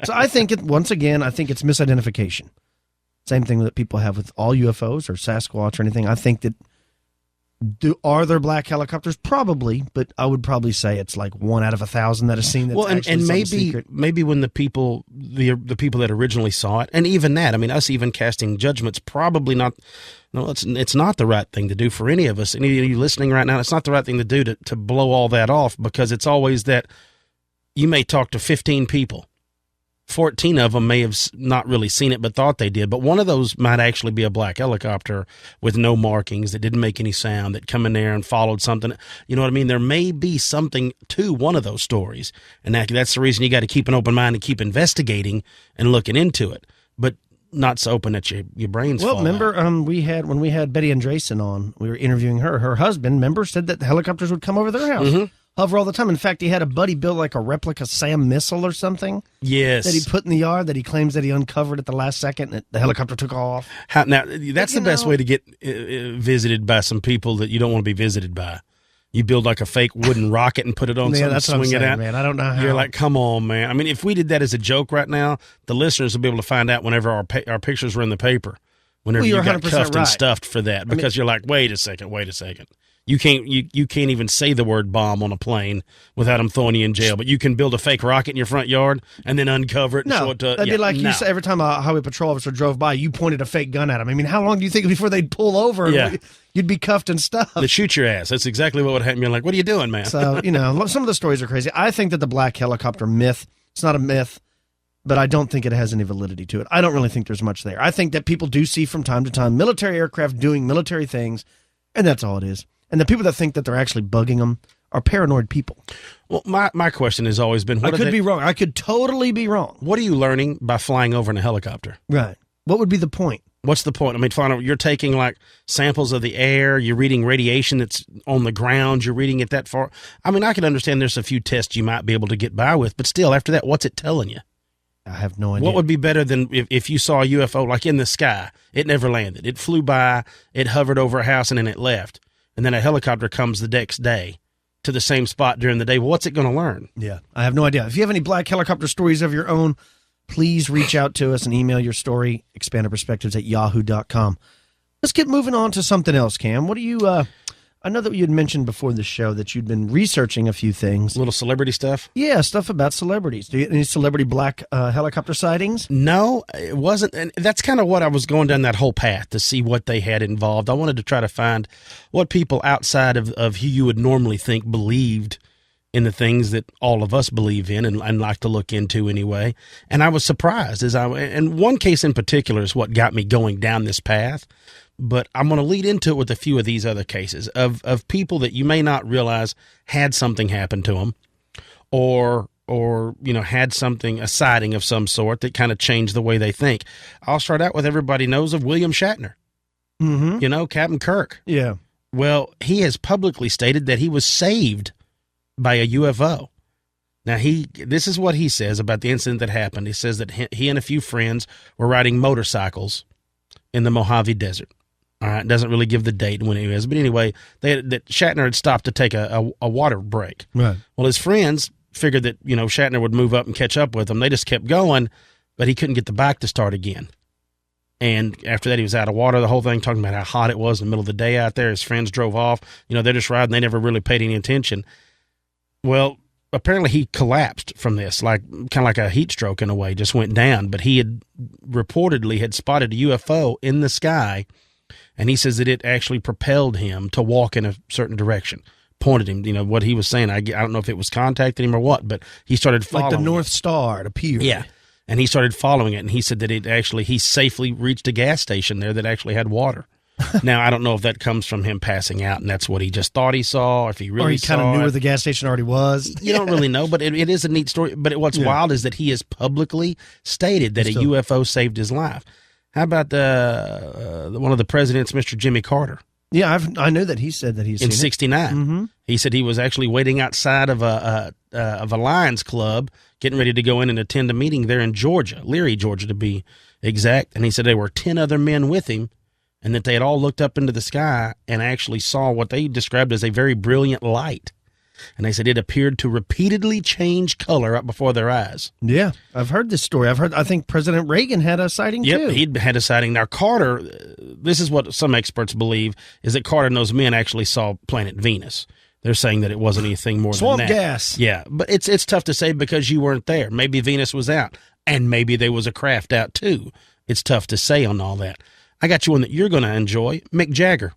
So I think once again, I think it's misidentification. Same thing that people have with all UFOs or Sasquatch or anything. I think that are there black helicopters? Probably, but I would probably say it's like 1 out of 1,000 that is seen. That's and maybe when the people that originally saw it, and even that, I mean, us even casting judgments, probably not. No, it's not the right thing to do for any of us. Any of you listening right now, it's not the right thing to do to blow all that off, because it's always that you may talk to 15 people. 14 of them may have not really seen it but thought they did, but one of those might actually be a black helicopter with no markings that didn't make any sound, that come in there and followed something. You know what I mean? There may be something to one of those stories, and that's the reason you got to keep an open mind and keep investigating and looking into it, but not so open that your brains fall remember out. When we had Betty Andreessen on, we were interviewing her husband, remember, said that the helicopters would come over their house. Hover all the time. In fact, he had a buddy build like a replica SAM missile or something. Yes. That he put in the yard that he claims that he uncovered at the last second and the helicopter took off. Now, that's the best way to get visited by some people that you don't want to be visited by. You build like a fake wooden rocket and put it on something, swing it out. Man, I don't know how. You're like, come on, man. I mean, if we did that as a joke right now, the listeners will be able to find out whenever our pictures were in the paper. Whenever you got cuffed and stuffed for that, because you're like, wait a second. You can't even say the word bomb on a plane without them throwing you in jail. But you can build a fake rocket in your front yard and then uncover it and show it to. That'd be like you said, every time a highway patrol officer drove by, you pointed a fake gun at him. I mean, how long do you think before they'd pull over? Yeah. You'd be cuffed and stuffed. They'd shoot your ass. That's exactly what would happen. You're like, what are you doing, man? So, you know, some of the stories are crazy. I think that the black helicopter myth, it's not a myth, but I don't think it has any validity to it. I don't really think there's much there. I think that people do see from time to time military aircraft doing military things, and that's all it is. And the people that think that they're actually bugging them are paranoid people. Well, my question has always been, I could be wrong. I could totally be wrong. What are you learning by flying over in a helicopter? Right. What would be the point? What's the point? I mean, you're taking like samples of the air, you're reading radiation that's on the ground, you're reading it that far. I mean, I can understand there's a few tests you might be able to get by with, but still, after that, what's it telling you? I have no idea. What would be better than if you saw a UFO like in the sky? It never landed. It flew by, it hovered over a house, and then it left. And then a helicopter comes the next day to the same spot during the day. Well, what's it going to learn? Yeah, I have no idea. If you have any black helicopter stories of your own, please reach out to us and email your story, expandedperspectives@yahoo.com. Let's get moving on to something else, Cam. What do you, I know that you had mentioned before the show that you'd been researching a few things. A little celebrity stuff? Yeah, stuff about celebrities. Do you any celebrity black helicopter sightings? No, it wasn't. And that's kind of what I was going down that whole path to see what they had involved. I wanted to try to find what people outside of who you would normally think believed in the things that all of us believe in and like to look into anyway. And I was surprised and one case in particular is what got me going down this path. But I'm going to lead into it with a few of these other cases of people that you may not realize had something happen to them or had a sighting of some sort that kind of changed the way they think. I'll start out with everybody knows of William Shatner. Mm-hmm. Captain Kirk. Yeah. Well, he has publicly stated that he was saved by a UFO. Now, this is what he says about the incident that happened. He says that he and a few friends were riding motorcycles in the Mojave Desert. All right, doesn't really give the date when it was, but anyway, that Shatner had stopped to take a water break. Right. Well, his friends figured that, Shatner would move up and catch up with them. They just kept going, but he couldn't get the bike to start again. And after that, he was out of water, the whole thing, talking about how hot it was in the middle of the day out there. His friends drove off. They're just riding. They never really paid any attention. Well, apparently he collapsed from this, kind of like a heat stroke in a way, just went down. But he had reportedly had spotted a UFO in the sky, and he says that it actually propelled him to walk in a certain direction, pointed him, what he was saying. I don't know if it was contacting him or what, but he started following like the North Star, it appeared. Yeah. And he started following it, and he said that he safely reached a gas station there that actually had water. Now, I don't know if that comes from him passing out, and that's what he just thought he saw, or if he really saw it. Or he kind of knew where the gas station already was. You don't really know, but it is a neat story. But what's wild is that he has publicly stated that a UFO saved his life. How about one of the presidents, Mr. Jimmy Carter? Yeah, I knew that he said that he's in '69. Mm-hmm. He said he was actually waiting outside of a Lions Club, getting ready to go in and attend a meeting there in Georgia, Leary, Georgia, to be exact. And he said there were 10 other men with him, and that they had all looked up into the sky and actually saw what they described as a very brilliant light. And they said it appeared to repeatedly change color up before their eyes. Yeah, I've heard this story. I think President Reagan had a sighting, too. Yep, he'd had a sighting. Now, Carter, this is what some experts believe, is that Carter and those men actually saw planet Venus. They're saying that it wasn't anything more Swamp than that. gas. Yeah, but it's tough to say because you weren't there. Maybe Venus was out, and maybe there was a craft out, too. It's tough to say on all that. I got you one that you're going to enjoy, Mick Jagger.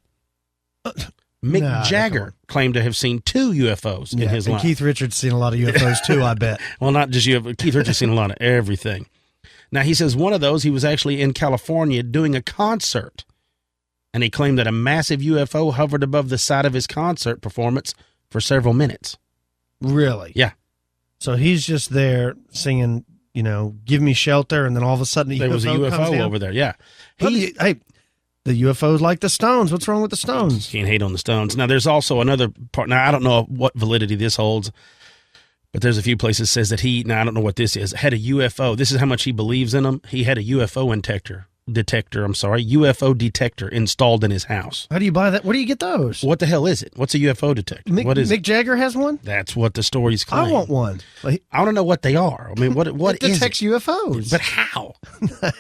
Mick Jagger claimed to have seen 2 UFOs in his life. Keith Richards seen a lot of UFOs too, I bet. Well, not just UFOs. Keith Richards seen a lot of everything. Now, he says one of those, he was actually in California doing a concert, and he claimed that a massive UFO hovered above the site of his concert performance for several minutes. Really? Yeah. So he's just there singing, give me shelter, and then all of a sudden there was a UFO over there, yeah. The UFOs like the Stones. What's wrong with the Stones? Can't hate on the Stones. Now, there's also another part. Now, I don't know what validity this holds, but there's a few places says that I don't know what this is, had a UFO. This is how much he believes in them. He had a UFO UFO detector installed in his house. How do you buy that? Where do you get those? What the hell is it? What's a UFO detector? What is Mick Jagger has one? That's what the stories claim. I want one. I want to know what they are. I mean, what it detects UFOs. But how?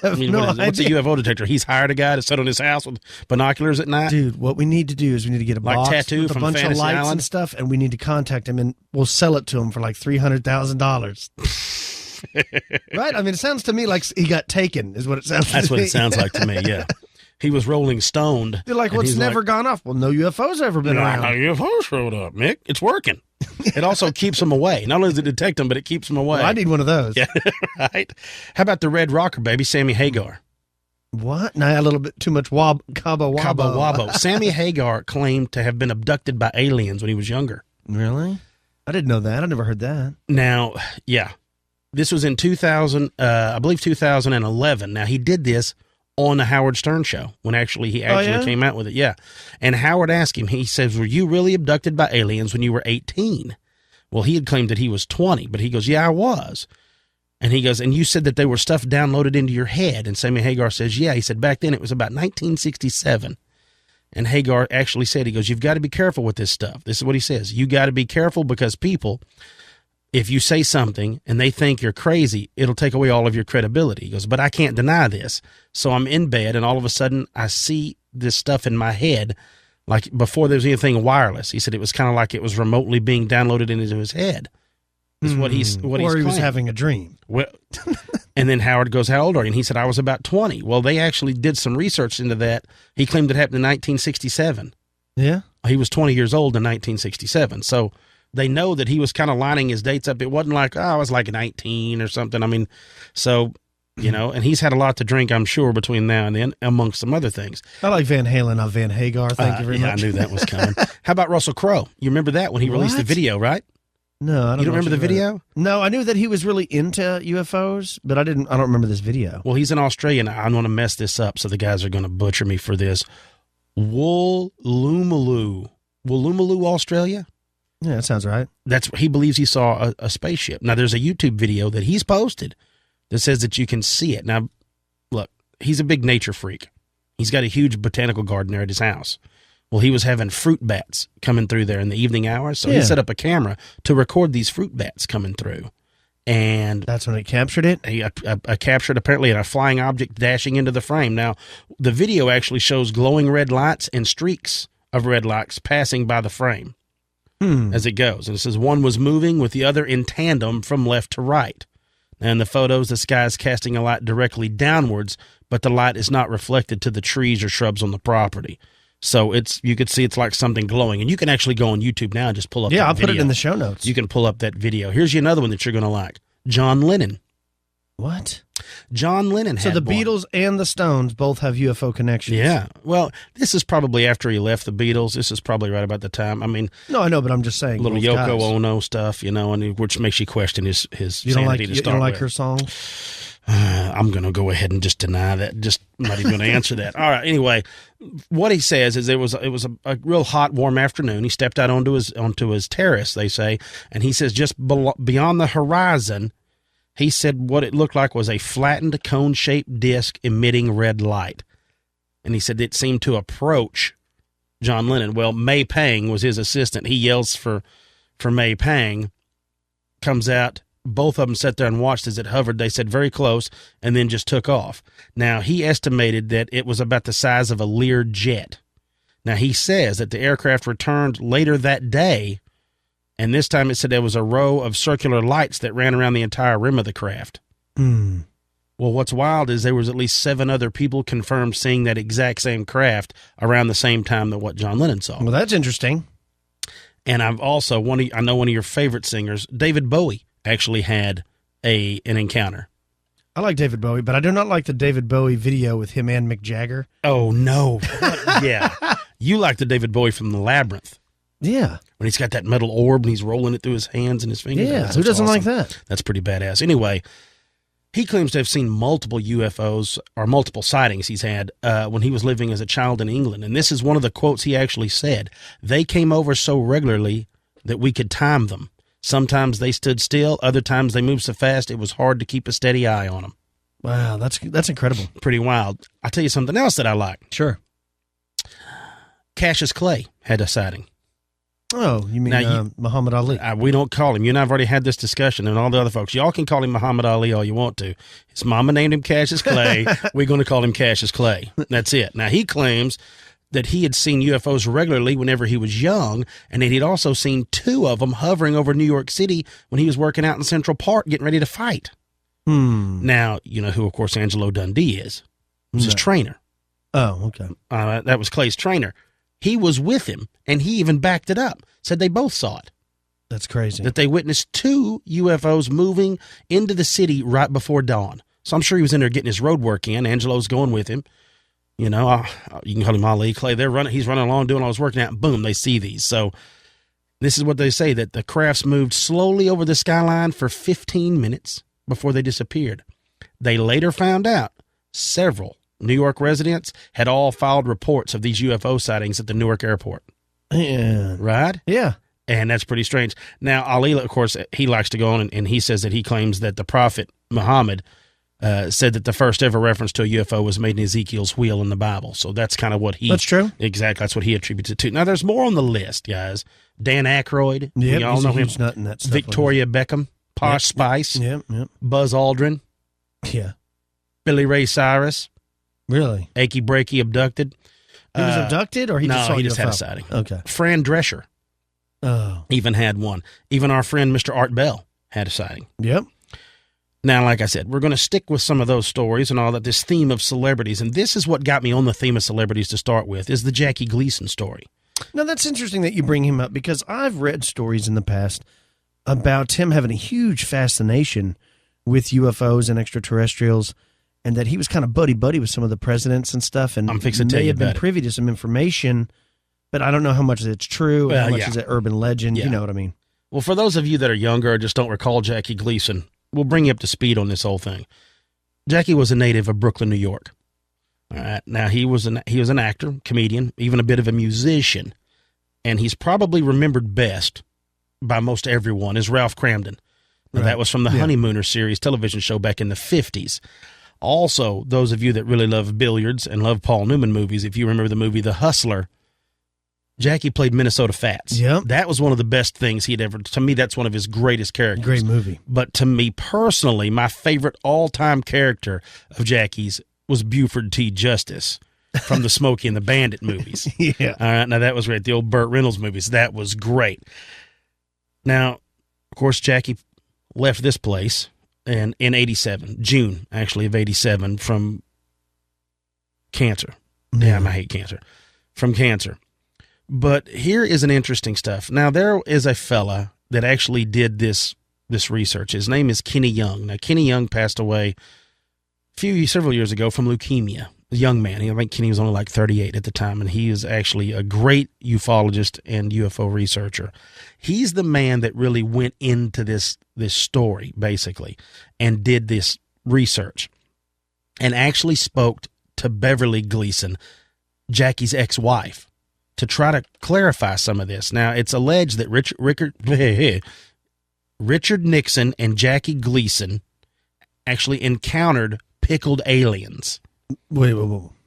I mean, what's a UFO detector? He's hired a guy to sit on his house with binoculars at night? Dude, what we need to do is we need to get a box tattoo with a from bunch Fantasy of lights Island and stuff, and we need to contact him, and we'll sell it to him for like $300,000. Right? I mean, it sounds to me like he got taken, is what it sounds like. That's what it sounds like to me, yeah. He was rolling stoned. You're like, what's never gone off? Well, no UFOs ever been around. No UFOs showed up, Mick. It's working. It also keeps them away. Not only does it detect them, but it keeps them away. Well, I need one of those. Yeah, right. How about the red rocker, baby, Sammy Hagar? What? Now a little bit too much Cabo Wabo. Sammy Hagar claimed to have been abducted by aliens when he was younger. Really? I didn't know that. I never heard that. Now, yeah. This was in 2011. Now, he did this on the Howard Stern show when he came out with it. Yeah. And Howard asked him, he says, were you really abducted by aliens when you were 18? Well, he had claimed that he was 20, but he goes, yeah, I was. And he goes, and you said that they were stuff downloaded into your head. And Sammy Hagar says, yeah. He said, back then it was about 1967. And Hagar actually said, he goes, you've got to be careful with this stuff. This is what he says. You got to be careful because people, if you say something and they think you're crazy, it'll take away all of your credibility. He goes, but I can't deny this. So I'm in bed and all of a sudden I see this stuff in my head, like before there was anything wireless. He said it was kind of like it was remotely being downloaded into his head. Is what he's or he was having a dream. Well, and then Howard goes, how old are you? And he said, I was about 20. Well, they actually did some research into that. He claimed it happened in 1967. Yeah. He was 20 years old in 1967. So they know that he was kind of lining his dates up. It wasn't like, I was like 19 or something. I mean, so, and he's had a lot to drink, I'm sure, between now and then, amongst some other things. I like Van Halen, not Van Hagar. Thank you very much. I knew that was coming. How about Russell Crowe? You remember that when he released the video, right? No, I don't. You don't remember the video? No, I knew that he was really into UFOs, but I don't remember this video. Well, he's an Australian. I'm going to mess this up, so the guys are going to butcher me for this. Woolloomooloo, Australia? Yeah, that sounds right. He believes he saw a spaceship. Now, there's a YouTube video that he's posted that says that you can see it. Now, look, he's a big nature freak. He's got a huge botanical garden there at his house. Well, he was having fruit bats coming through there in the evening hours, so he set up a camera to record these fruit bats coming through. And that's when it captured it? He captured apparently a flying object dashing into the frame. Now, the video actually shows glowing red lights and streaks of red lights passing by the frame as it goes. And it says one was moving with the other in tandem from left to right. And in the photos, the sky is casting a light directly downwards, but the light is not reflected to the trees or shrubs on the property. So you could see it's like something glowing. And you can actually go on YouTube now and just pull up that I'll video. put it in the show notes. You can pull up that video. Here's another one that you're going to like. John Lennon. What? John Lennon had So the one. Beatles and the Stones both have UFO connections. Yeah. Well, this is probably after he left the Beatles. This is probably right about the time. I mean, no, I know, but I'm just saying. Little Yoko Yoko Ono stuff, and which makes you question his sanity to start with. You don't like her songs? I'm going to go ahead and just deny that. Just not even going to answer that. All right. Anyway, what he says is it was a real hot, warm afternoon. He stepped out onto his terrace, they say, and he says just beyond the horizon, he said what it looked like was a flattened cone-shaped disc emitting red light. And he said it seemed to approach John Lennon. Well, May Pang was his assistant. He yells for May Pang, comes out. Both of them sat there and watched as it hovered. They said very close and then just took off. Now, he estimated that it was about the size of a Lear jet. Now, he says that the aircraft returned later that day, and this time it said there was a row of circular lights that ran around the entire rim of the craft. Well, what's wild is there was at least 7 other people confirmed seeing that exact same craft around the same time that what John Lennon saw. Well, that's interesting. And I've also, I know one of your favorite singers, David Bowie, actually had an encounter. I like David Bowie, but I do not like the David Bowie video with him and Mick Jagger. Oh, no. Yeah. You like the David Bowie from The Labyrinth. Yeah. When he's got that metal orb and he's rolling it through his hands and his fingers. Yeah, who doesn't like that? That's pretty badass. Anyway, he claims to have seen multiple UFOs or multiple sightings he's had when he was living as a child in England. And this is one of the quotes he actually said. They came over so regularly that we could time them. Sometimes they stood still. Other times they moved so fast it was hard to keep a steady eye on them. Wow, that's incredible. Pretty wild. I'll tell you something else that I like. Sure. Cassius Clay had a sighting. Oh, you mean Muhammad Ali? We don't call him. You and I have already had this discussion, and all the other folks. Y'all can call him Muhammad Ali all you want to. His mama named him Cassius Clay. We're going to call him Cassius Clay. That's it. Now, he claims that he had seen UFOs regularly whenever he was young, and that he'd also seen 2 of them hovering over New York City when he was working out in Central Park getting ready to fight. Now, you know who, of course, Angelo Dundee is. It was his trainer. Oh, okay. That was Clay's trainer. He was with him, and he even backed it up, said they both saw it. That's crazy. That they witnessed 2 UFOs moving into the city right before dawn. So I'm sure he was in there getting his road work in. Angelo's going with him. You know, you can call him Ali Clay. He's running along doing all his work now. Boom, they see these. So this is what they say, that the crafts moved slowly over the skyline for 15 minutes before they disappeared. They later found out several New York residents had all filed reports of these UFO sightings at the Newark airport. Yeah. Right? Yeah. And that's pretty strange. Now, Ali, of course, he likes to go on and he says that he claims that the prophet Muhammad said that the first ever reference to a UFO was made in Ezekiel's wheel in the Bible. So that's kind of what he... That's true. Exactly. That's what he attributes it to. Now, there's more on the list, guys. Dan Aykroyd. Yep, we all know him. Nut in that stuff. Victoria Beckham. Posh Spice. Yep. Buzz Aldrin. Yeah. Billy Ray Cyrus. Really? Achy Breaky abducted. He was abducted, or he just saw he a just UFO? had a sighting. Okay. Fran Drescher even had one. Even our friend Mr. Art Bell had a sighting. Yep. Now, like I said, we're going to stick with some of those stories and all that, this theme of celebrities. And this is what got me on the theme of celebrities to start with, is the Jackie Gleason story. Now, that's interesting that you bring him up, because I've read stories in the past about him having a huge fascination with UFOs and extraterrestrials, and that he was kind of buddy-buddy with some of the presidents and stuff, and I'm fixing to tell you have been about it. privy to some information, but I don't know how much of it's true, and how much is it urban legend, you know what I mean? Well, for those of you that are younger or just don't recall Jackie Gleason, we'll bring you up to speed on this whole thing. Jackie was a native of Brooklyn, New York. All right. Now, he was an actor, comedian, even a bit of a musician, and he's probably remembered best by most everyone as Ralph Cramden. Now, that was from the Honeymooners series television show back in the 50s. Also, those of you that really love billiards and love Paul Newman movies, if you remember the movie The Hustler, Jackie played Minnesota Fats. Yep. That was one of the best things he'd ever, to me, that's one of his greatest characters. Great movie. But to me personally, my favorite all-time character of Jackie's was Buford T. Justice from the Smokey and the Bandit movies. Yeah. All right, now that was great. The old Burt Reynolds movies, that was great. Now, of course, Jackie left this place in 87, June, actually, of 87, from cancer. Damn, I hate cancer. From cancer. But here is an interesting stuff. Now, there is a fella that actually did this research. His name is Kenny Young. Now, Kenny Young passed away several years ago from leukemia. A young man. I think Kenny was only like 38 at the time, and he is actually a great ufologist and UFO researcher. He's the man that really went into this story, basically, and did this research, and actually spoke to Beverly Gleason, Jackie's ex-wife, to try to clarify some of this. Now, it's alleged that Richard Nixon and Jackie Gleason actually encountered pickled aliens. Wait.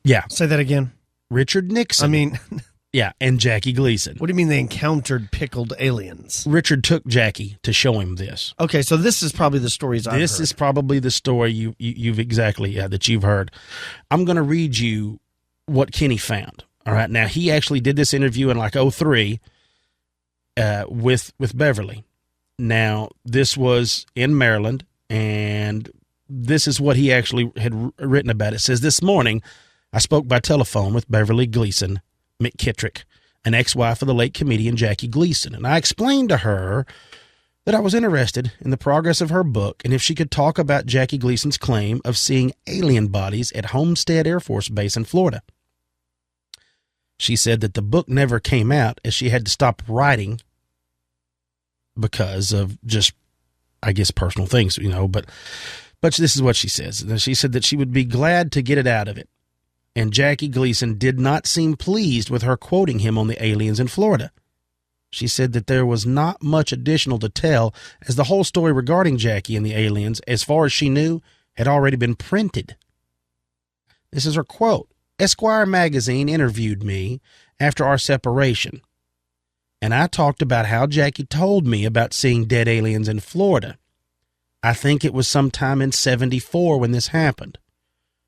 Yeah. Say that again. Richard Nixon. Yeah, and Jackie Gleason. What do you mean they encountered pickled aliens? Richard took Jackie to show him this. Okay, so this is probably the stories I've heard. This is probably the story you've exactly, that you've heard. I'm going to read you what Kenny found. All right, now he actually did this interview in like 2003 with Beverly. Now, this was in Maryland, and this is what he actually had written about it. It says, "This morning, I spoke by telephone with Beverly Gleason McKittrick, an ex-wife of the late comedian Jackie Gleason, and I explained to her that I was interested in the progress of her book and if she could talk about Jackie Gleason's claim of seeing alien bodies at Homestead Air Force Base in Florida. She said that the book never came out as she had to stop writing because of just, I guess, personal things, but this is what she says. She said that she would be glad to get it out of it. And Jackie Gleason did not seem pleased with her quoting him on the aliens in Florida. She said that there was not much additional to tell, as the whole story regarding Jackie and the aliens, as far as she knew, had already been printed. This is her quote. Esquire magazine interviewed me after our separation, and I talked about how Jackie told me about seeing dead aliens in Florida. I think it was sometime in 74 when this happened.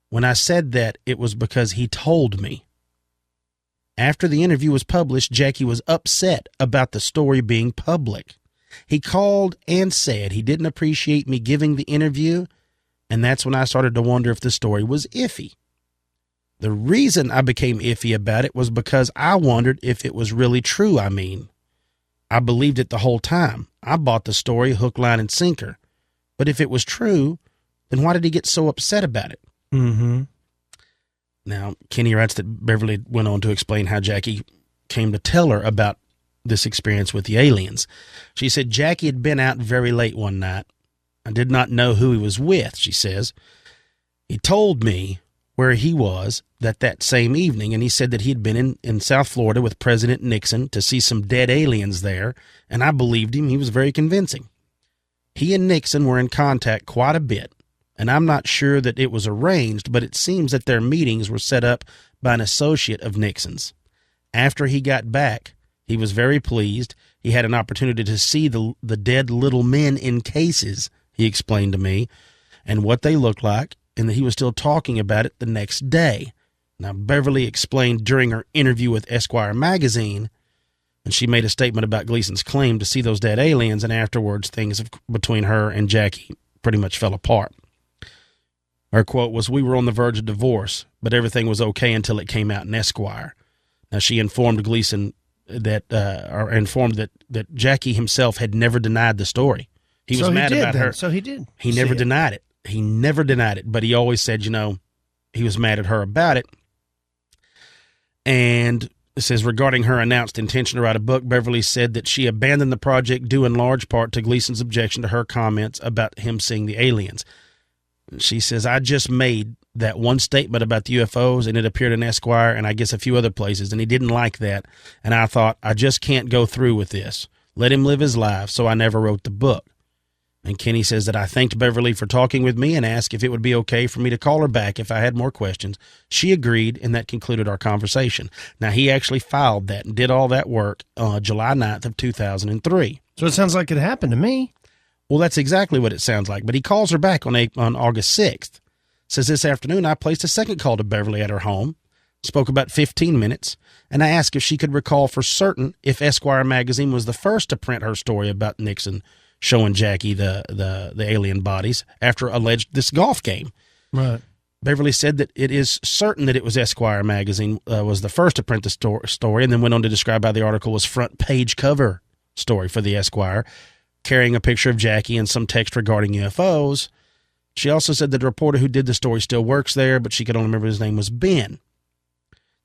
When I said that, it was because he told me. After the interview was published, Jackie was upset about the story being public. He called and said he didn't appreciate me giving the interview, and that's when I started to wonder if the story was iffy. The reason I became iffy about it was because I wondered if it was really true. I believed it the whole time. I bought the story hook, line, and sinker. But if it was true, then why did he get so upset about it? Mm-hmm. Now, Kenny writes that Beverly went on to explain how Jackie came to tell her about this experience with the aliens. She said Jackie had been out very late one night. I did not know who he was with, she says. He told me where he was that same evening, and he said that he had been in South Florida with President Nixon to see some dead aliens there, and I believed him. He was very convincing. He and Nixon were in contact quite a bit, and I'm not sure that it was arranged, but it seems that their meetings were set up by an associate of Nixon's. After he got back, he was very pleased. He had an opportunity to see the dead little men in cases, he explained to me, and what they looked like, and that he was still talking about it the next day. Now, Beverly explained during her interview with Esquire magazine, and she made a statement about Gleason's claim to see those dead aliens, and afterwards things between her and Jackie pretty much fell apart. Her quote was, "We were on the verge of divorce, but everything was okay until it came out in Esquire." Now, she informed Gleason that Jackie himself had never denied the story. He was mad about her. So he did. He never denied it. He never denied it, but he always said, he was mad at her about it. And it says, regarding her announced intention to write a book, Beverly said that she abandoned the project due in large part to Gleason's objection to her comments about him seeing the aliens. She says, I just made that one statement about the UFOs, and it appeared in Esquire and I guess a few other places, and he didn't like that. And I thought, I just can't go through with this. Let him live his life, so I never wrote the book. And Kenny says that I thanked Beverly for talking with me and asked if it would be okay for me to call her back if I had more questions. She agreed, and that concluded our conversation. Now, he actually filed that and did all that work on July 9th of 2003. So it sounds like it happened to me. Well, that's exactly what it sounds like. But he calls her back on August 6th. Says this afternoon, I placed a second call to Beverly at her home, spoke about 15 minutes, and I asked if she could recall for certain if Esquire magazine was the first to print her story about Nixon showing Jackie the alien bodies after alleged this golf game. Right. Beverly said that it is certain that it was Esquire magazine was the first to print the story, and then went on to describe how the article was front page cover story for the Esquire, carrying a picture of Jackie and some text regarding UFOs. She also said that the reporter who did the story still works there, but she could only remember his name was Ben.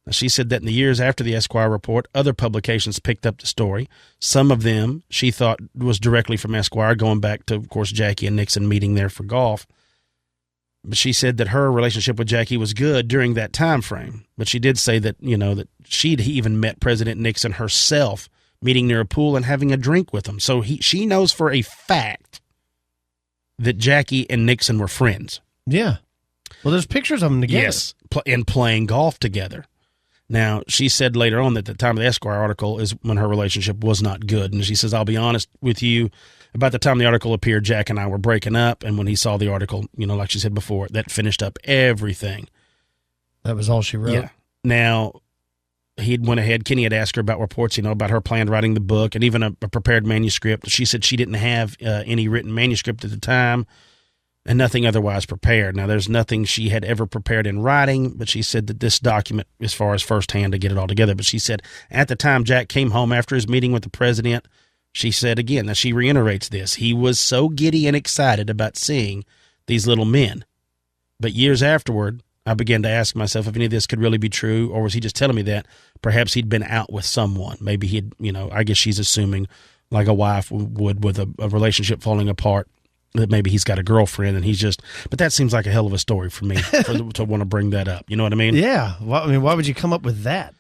Now, she said that in the years after the Esquire report, other publications picked up the story. Some of them she thought was directly from Esquire, going back to, of course, Jackie and Nixon meeting there for golf. But she said that her relationship with Jackie was good during that time frame. But she did say that, that she'd even met President Nixon herself, meeting near a pool and having a drink with him. So she knows for a fact that Jackie and Nixon were friends. Yeah. Well, there's pictures of them together. Yes, and playing golf together. Now, she said later on that the time of the Esquire article is when her relationship was not good. And she says, I'll be honest with you, about the time the article appeared, Jack and I were breaking up. And when he saw the article, like she said before, that finished up everything. That was all she wrote? Yeah. Now, Kenny had asked her about reports, about her plan writing the book and even a prepared manuscript. She said she didn't have any written manuscript at the time and nothing otherwise prepared. Now, there's nothing she had ever prepared in writing, but she said that this document, as far as firsthand to get it all together, but she said at the time Jack came home after his meeting with the president, she said again, now she reiterates this, he was so giddy and excited about seeing these little men. But years afterward, I began to ask myself if any of this could really be true, or was he just telling me that perhaps he'd been out with someone. Maybe he'd, I guess she's assuming like a wife would with a relationship falling apart, that maybe he's got a girlfriend and he's just, but that seems like a hell of a story for me to want to bring that up. You know what I mean? Yeah. Well, why would you come up with that?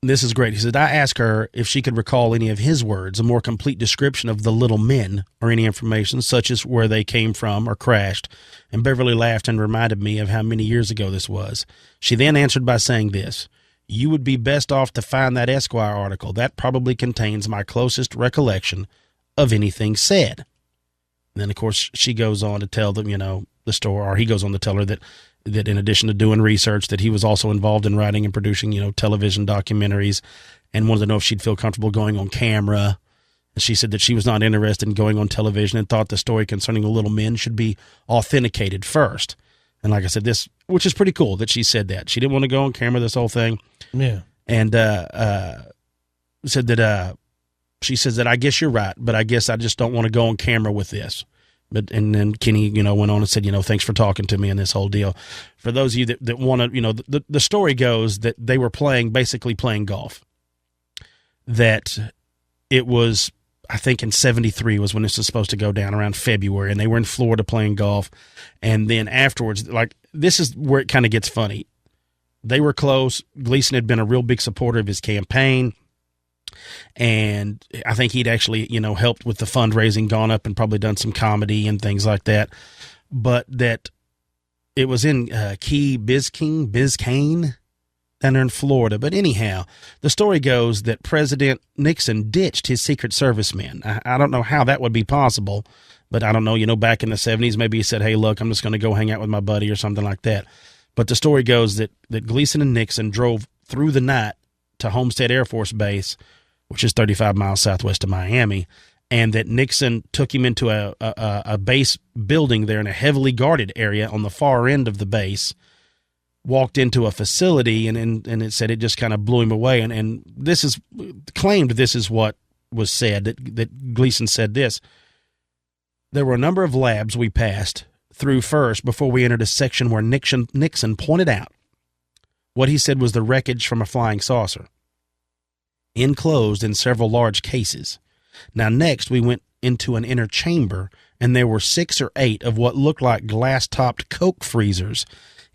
This is great. He said, I asked her if she could recall any of his words, a more complete description of the little men or any information such as where they came from or crashed. And Beverly laughed and reminded me of how many years ago this was. She then answered by saying this, you would be best off to find that Esquire article. That probably contains my closest recollection of anything said. And then, of course, she goes on to tell them, the story, or he goes on to tell her that in addition to doing research, that he was also involved in writing and producing, television documentaries, and wanted to know if she'd feel comfortable going on camera. And she said that she was not interested in going on television and thought the story concerning the little men should be authenticated first. And like I said, this, which is pretty cool that she said that. She didn't want to go on camera, this whole thing. Yeah. And said that she says that I guess you're right, but I guess I just don't want to go on camera with this. And then Kenny, went on and said, thanks for talking to me and this whole deal. For those of you that want to, the story goes that they were basically playing golf. That it was, I think in 73 was when this was supposed to go down, around February, and they were in Florida playing golf. And then afterwards, this is where it kind of gets funny. They were close. Gleason had been a real big supporter of his campaign. And I think he'd actually, helped with the fundraising, gone up and probably done some comedy and things like that. But that it was in Key Biscayne, down there in Florida. But anyhow, the story goes that President Nixon ditched his Secret Service men. I don't know how that would be possible, but I don't know, back in the 70s, maybe he said, hey, look, I'm just going to go hang out with my buddy or something like that. But the story goes that Gleason and Nixon drove through the night to Homestead Air Force Base, which is 35 miles southwest of Miami, and that Nixon took him into a base building there in a heavily guarded area on the far end of the base, walked into a facility, and it said it just kind of blew him away. And this is claimed, this is what was said, that Gleason said this. There were a number of labs we passed through first before we entered a section where Nixon pointed out what he said was the wreckage from a flying saucer, enclosed in several large cases. Now, next, we went into an inner chamber, and there were 6 or 8 of what looked like glass-topped Coke freezers.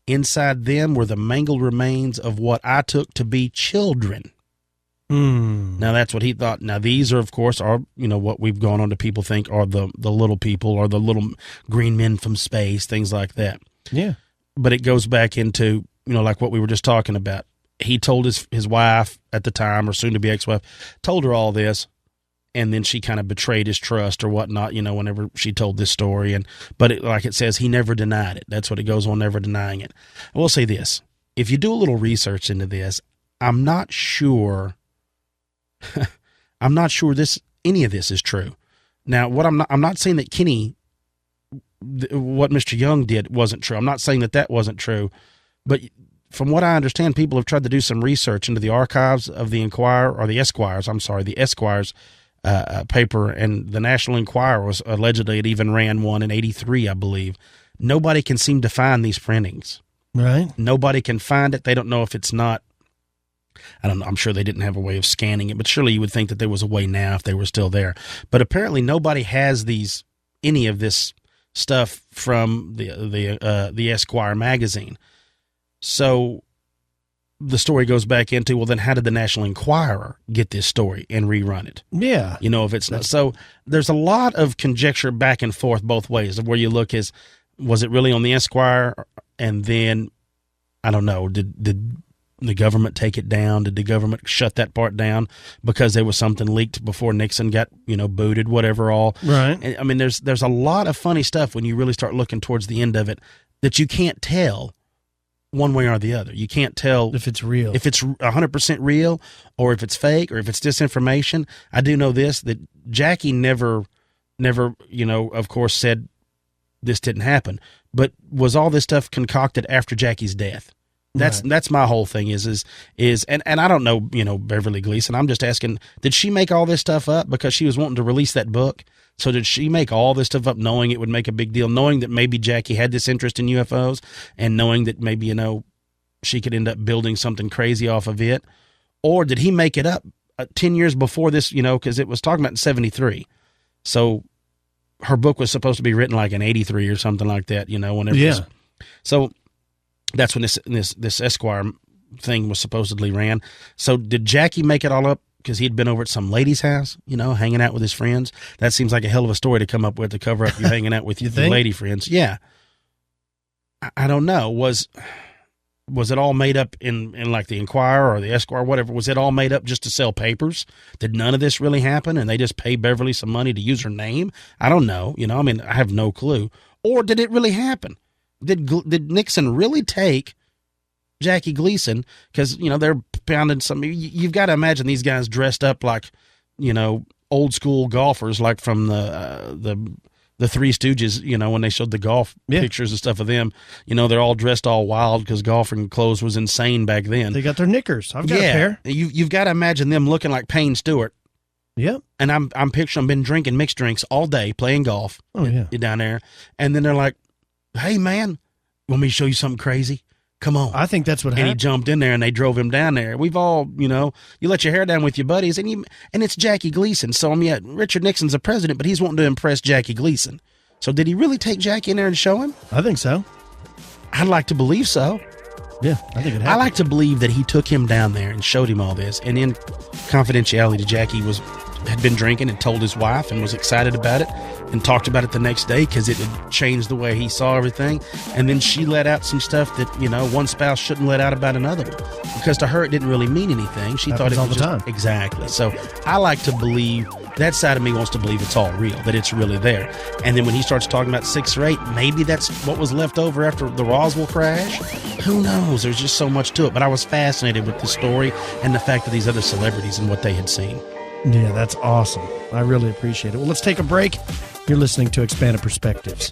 Inside them were the mangled remains of what I took to be children. Now, that's what he thought. Now, these are, of course, what we've gone on to people think are the little people or the little green men from space, things like that. Yeah. But it goes back into, like what we were just talking about. He told his wife at the time, or soon-to-be ex-wife, told her all this, and then she kind of betrayed his trust or whatnot, whenever she told this story. But like it says, he never denied it. That's what it goes on, never denying it. I will say this. If you do a little research into this, I'm not sure any of this is true. Now, I'm not saying that Kenny, what Mr. Young did wasn't true. I'm not saying that wasn't true, but from what I understand, people have tried to do some research into the archives of the Esquire's paper, and the National Enquirer was allegedly, it even ran one in 83, I believe. Nobody can seem to find these printings. Right. Nobody can find it. They don't know if it's not, I don't know. I'm sure they didn't have a way of scanning it, but surely you would think that there was a way now if they were still there. But apparently nobody has any of this stuff from the Esquire magazine. So the story goes back into, well, then how did the National Enquirer get this story and rerun it? Yeah. If it's not. So there's a lot of conjecture back and forth both ways of where you look was it really on the Esquire? And then, I don't know, did the government take it down? Did the government shut that part down because there was something leaked before Nixon got, booted, whatever all. Right. And, I mean, there's a lot of funny stuff when you really start looking towards the end of it that you can't tell one way or the other. You can't tell if it's real, if it's 100% real, or if it's fake, or if it's disinformation. I do know this, that Jackie never, of course, said this didn't happen, but was all this stuff concocted after Jackie's death? That's my whole thing is and I don't know, Beverly Gleason. I'm just asking, did she make all this stuff up because she was wanting to release that book? So did she make all this stuff up knowing it would make a big deal, knowing that maybe Jackie had this interest in UFOs, and knowing that maybe, she could end up building something crazy off of it? Or did he make it up 10 years before this, because it was talking about in 73. So her book was supposed to be written like in 83 or something like that, whenever. Yeah. So that's when this Esquire thing was supposedly ran. So did Jackie make it all up because he'd been over at some lady's house, hanging out with his friends? That seems like a hell of a story to come up with, to cover up you hanging out with your lady friends. Yeah. I don't know. Was it all made up in like the Enquirer or the Esquire, whatever? Was it all made up just to sell papers? Did none of this really happen and they just pay Beverly some money to use her name? I don't know. I have no clue. Or did it really happen? Did Nixon really take Jackie Gleason? Because, they're pounding some. You've got to imagine these guys dressed up like, old school golfers, like from the Three Stooges, when they showed the golf pictures and stuff of them. They're all dressed all wild because golfing clothes was insane back then. They got their knickers. I've got a pair. You've got to imagine them looking like Payne Stewart. Yep. And I'm picturing them been drinking mixed drinks all day, playing golf. Oh, yeah. Down there. And then they're like, hey, man, want me to show you something crazy? Come on. I think that's what happened. And he jumped in there and they drove him down there. We've all, you let your hair down with your buddies, and it's Jackie Gleason. So, Richard Nixon's a president, but he's wanting to impress Jackie Gleason. So did he really take Jackie in there and show him? I think so. I'd like to believe so. Yeah, I think it happened. I like to believe that he took him down there and showed him all this. And in confidentiality, Jackie had been drinking and told his wife and was excited about it and talked about it the next day because it had changed the way he saw everything. And then she let out some stuff that, one spouse shouldn't let out about another one, because to her it didn't really mean anything. She thought it was all the just time. Exactly. So I like to believe, that side of me wants to believe it's all real, that it's really there. And then when he starts talking about 6 or 8, maybe that's what was left over after the Roswell crash. Who knows? There's just so much to it. But I was fascinated with the story and the fact that these other celebrities and what they had seen. Yeah, that's awesome. I really appreciate it. Well, let's take a break. You're listening to Expanded Perspectives.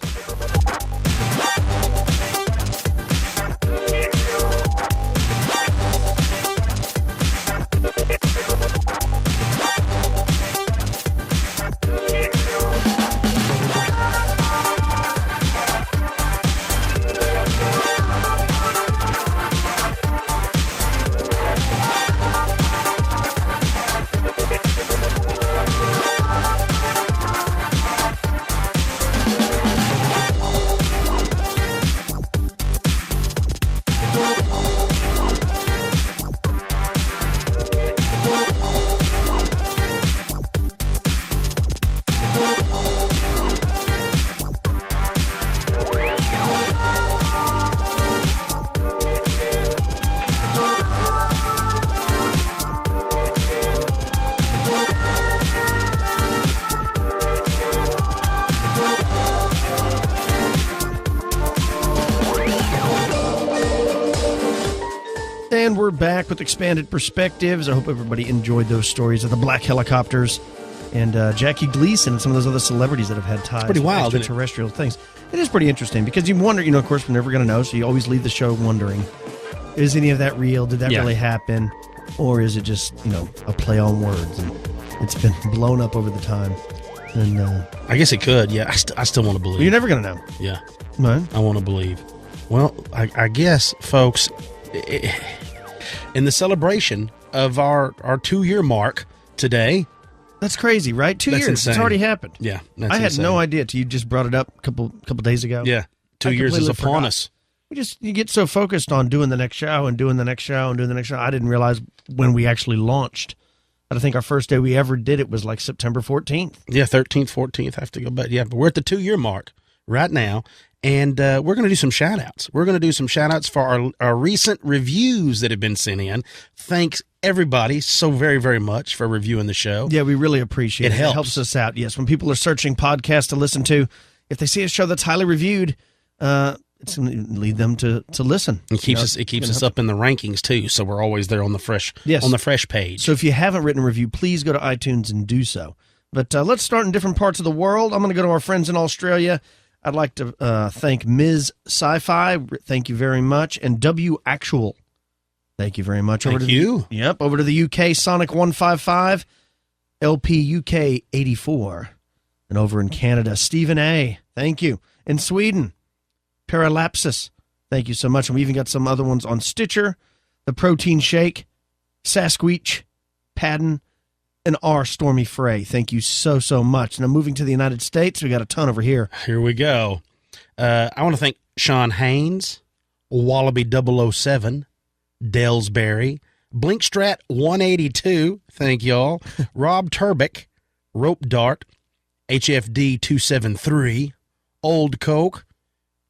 And we're back with Expanded Perspectives. I hope everybody enjoyed those stories of the black helicopters and Jackie Gleason and some of those other celebrities that have had ties pretty wild, with extraterrestrial things. It is pretty interesting because you wonder, of course, we're never going to know, so you always leave the show wondering, is any of that real? Did that really happen? Or is it just, a play on words? And it's been blown up over the time. And I guess it could, yeah. I still want to believe. You're never going to know. Yeah. Right? I want to believe. Well, I guess, folks, in the celebration of our 2-year mark today. That's crazy, right? 2 years. Insane. It's already happened. Yeah. I had no idea till you just brought it up a couple days ago. Yeah. 2 years is upon us. You get so focused on doing the next show and doing the next show and doing the next show. I didn't realize when we actually launched. But I think our first day we ever did it was like September 14th. Yeah, 13th, 14th. I have to go back. Yeah, but we're at the 2-year mark right now. And we're going to do some shout-outs. We're going to do some shout-outs for our recent reviews that have been sent in. Thanks, everybody, so very, very much for reviewing the show. Yeah, we really appreciate it. It helps us out. Yes, when people are searching podcasts to listen to, if they see a show that's highly reviewed, it's going to lead them to listen. It keeps us up in the rankings, too, so we're always there on the fresh page. So if you haven't written a review, please go to iTunes and do so. But let's start in different parts of the world. I'm going to go to our friends in Australia. I'd like to thank Ms. Sci-Fi. Thank you very much. And W Actual. Thank you very much. Thank you. Over to the UK, Sonic 155, LP UK 84. And over in Canada, Stephen A. Thank you. In Sweden, Paralapsis. Thank you so much. And we even got some other ones on Stitcher, The Protein Shake, Sasquatch, Padden, and R. Stormy Frey. Thank you so, so much. Now, moving to the United States, we got a ton over here. Here we go. I want to thank Sean Haynes, Wallaby 007, Dellsbury, Blinkstrat 182, thank y'all, Rob Turbick, Rope Dart, HFD 273, Old Coke,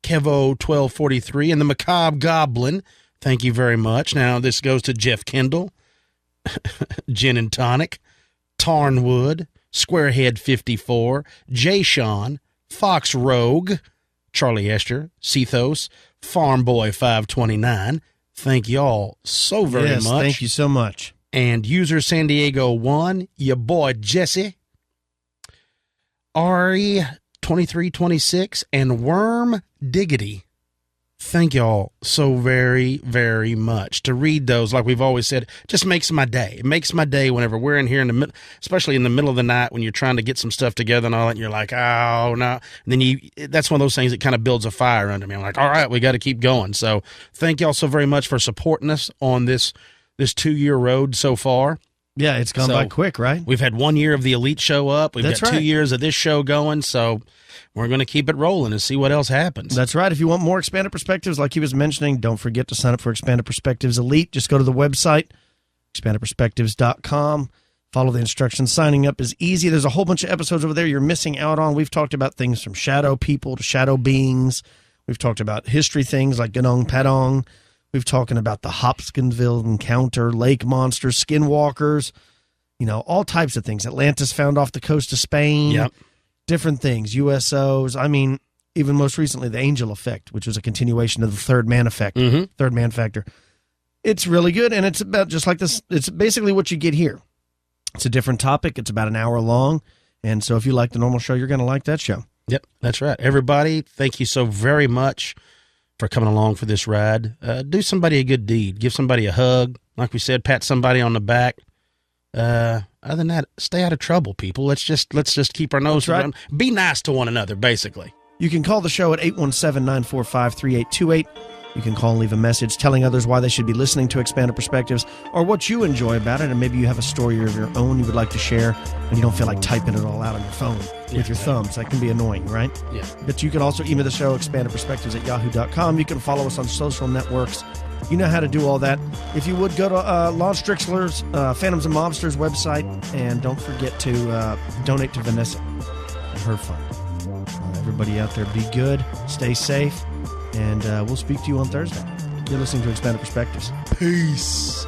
Kevo 1243, and the Macabre Goblin. Thank you very much. Now, this goes to Jeff Kendall, Gin and Tonic, Tarnwood, Squarehead 54, Jay Sean, Fox Rogue, Charlie Esther, Cethos, Farm Boy 529. Thank y'all so very much. Thank you so much. And user San Diego 1, your boy Jesse, Ari 2326, and Worm Diggity. Thank y'all so very, very much. To read those, like we've always said, just makes my day. It makes my day whenever we're in here in the middle, especially in the middle of the night when you're trying to get some stuff together and all that, and you're like, oh, no. And then that's one of those things that kind of builds a fire under me. I'm like, all right, we got to keep going. So thank y'all so very much for supporting us on this 2-year road so far. Yeah, it's gone by quick, right? We've had 1 year of the Elite show up. We've got 2 years of this show going, so we're going to keep it rolling and see what else happens. That's right. If you want more Expanded Perspectives, like he was mentioning, don't forget to sign up for Expanded Perspectives Elite. Just go to the website, expandedperspectives.com. Follow the instructions. Signing up is easy. There's a whole bunch of episodes over there you're missing out on. We've talked about things from shadow people to shadow beings. We've talked about history things like Ganong Padong. We've talking about the Hopkinsville encounter, lake monsters, skinwalkers, all types of things. Atlantis found off the coast of Spain. Yep. Different things, USOs. I mean, even most recently, the Angel Effect, which was a continuation of the Third Man Effect, Third Man Factor. It's really good, and it's about just like this. It's basically what you get here. It's a different topic. It's about an hour long, and so if you like the normal show, you're going to like that show. Yep, that's right. Everybody, thank you so very much for coming along for this ride. Do somebody a good deed. Give somebody a hug. Like we said, pat somebody on the back. Other than that, stay out of trouble, people. Let's just keep our nose around. Be nice to one another, basically. You can call the show at 817-945-3828. You can call and leave a message telling others why they should be listening to Expanded Perspectives or what you enjoy about it, and maybe you have a story of your own you would like to share and you don't feel like typing it all out on your phone with your thumbs. That can be annoying, right? Yeah. But you can also email the show, expandedperspectives@yahoo.com. You can follow us on social networks. You know how to do all that. If you would, go to Lon Strickler's Phantoms and Mobsters website, and don't forget to donate to Vanessa and her fund. Everybody out there, be good, stay safe, and we'll speak to you on Thursday. You're listening to Expanded Perspectives. Peace.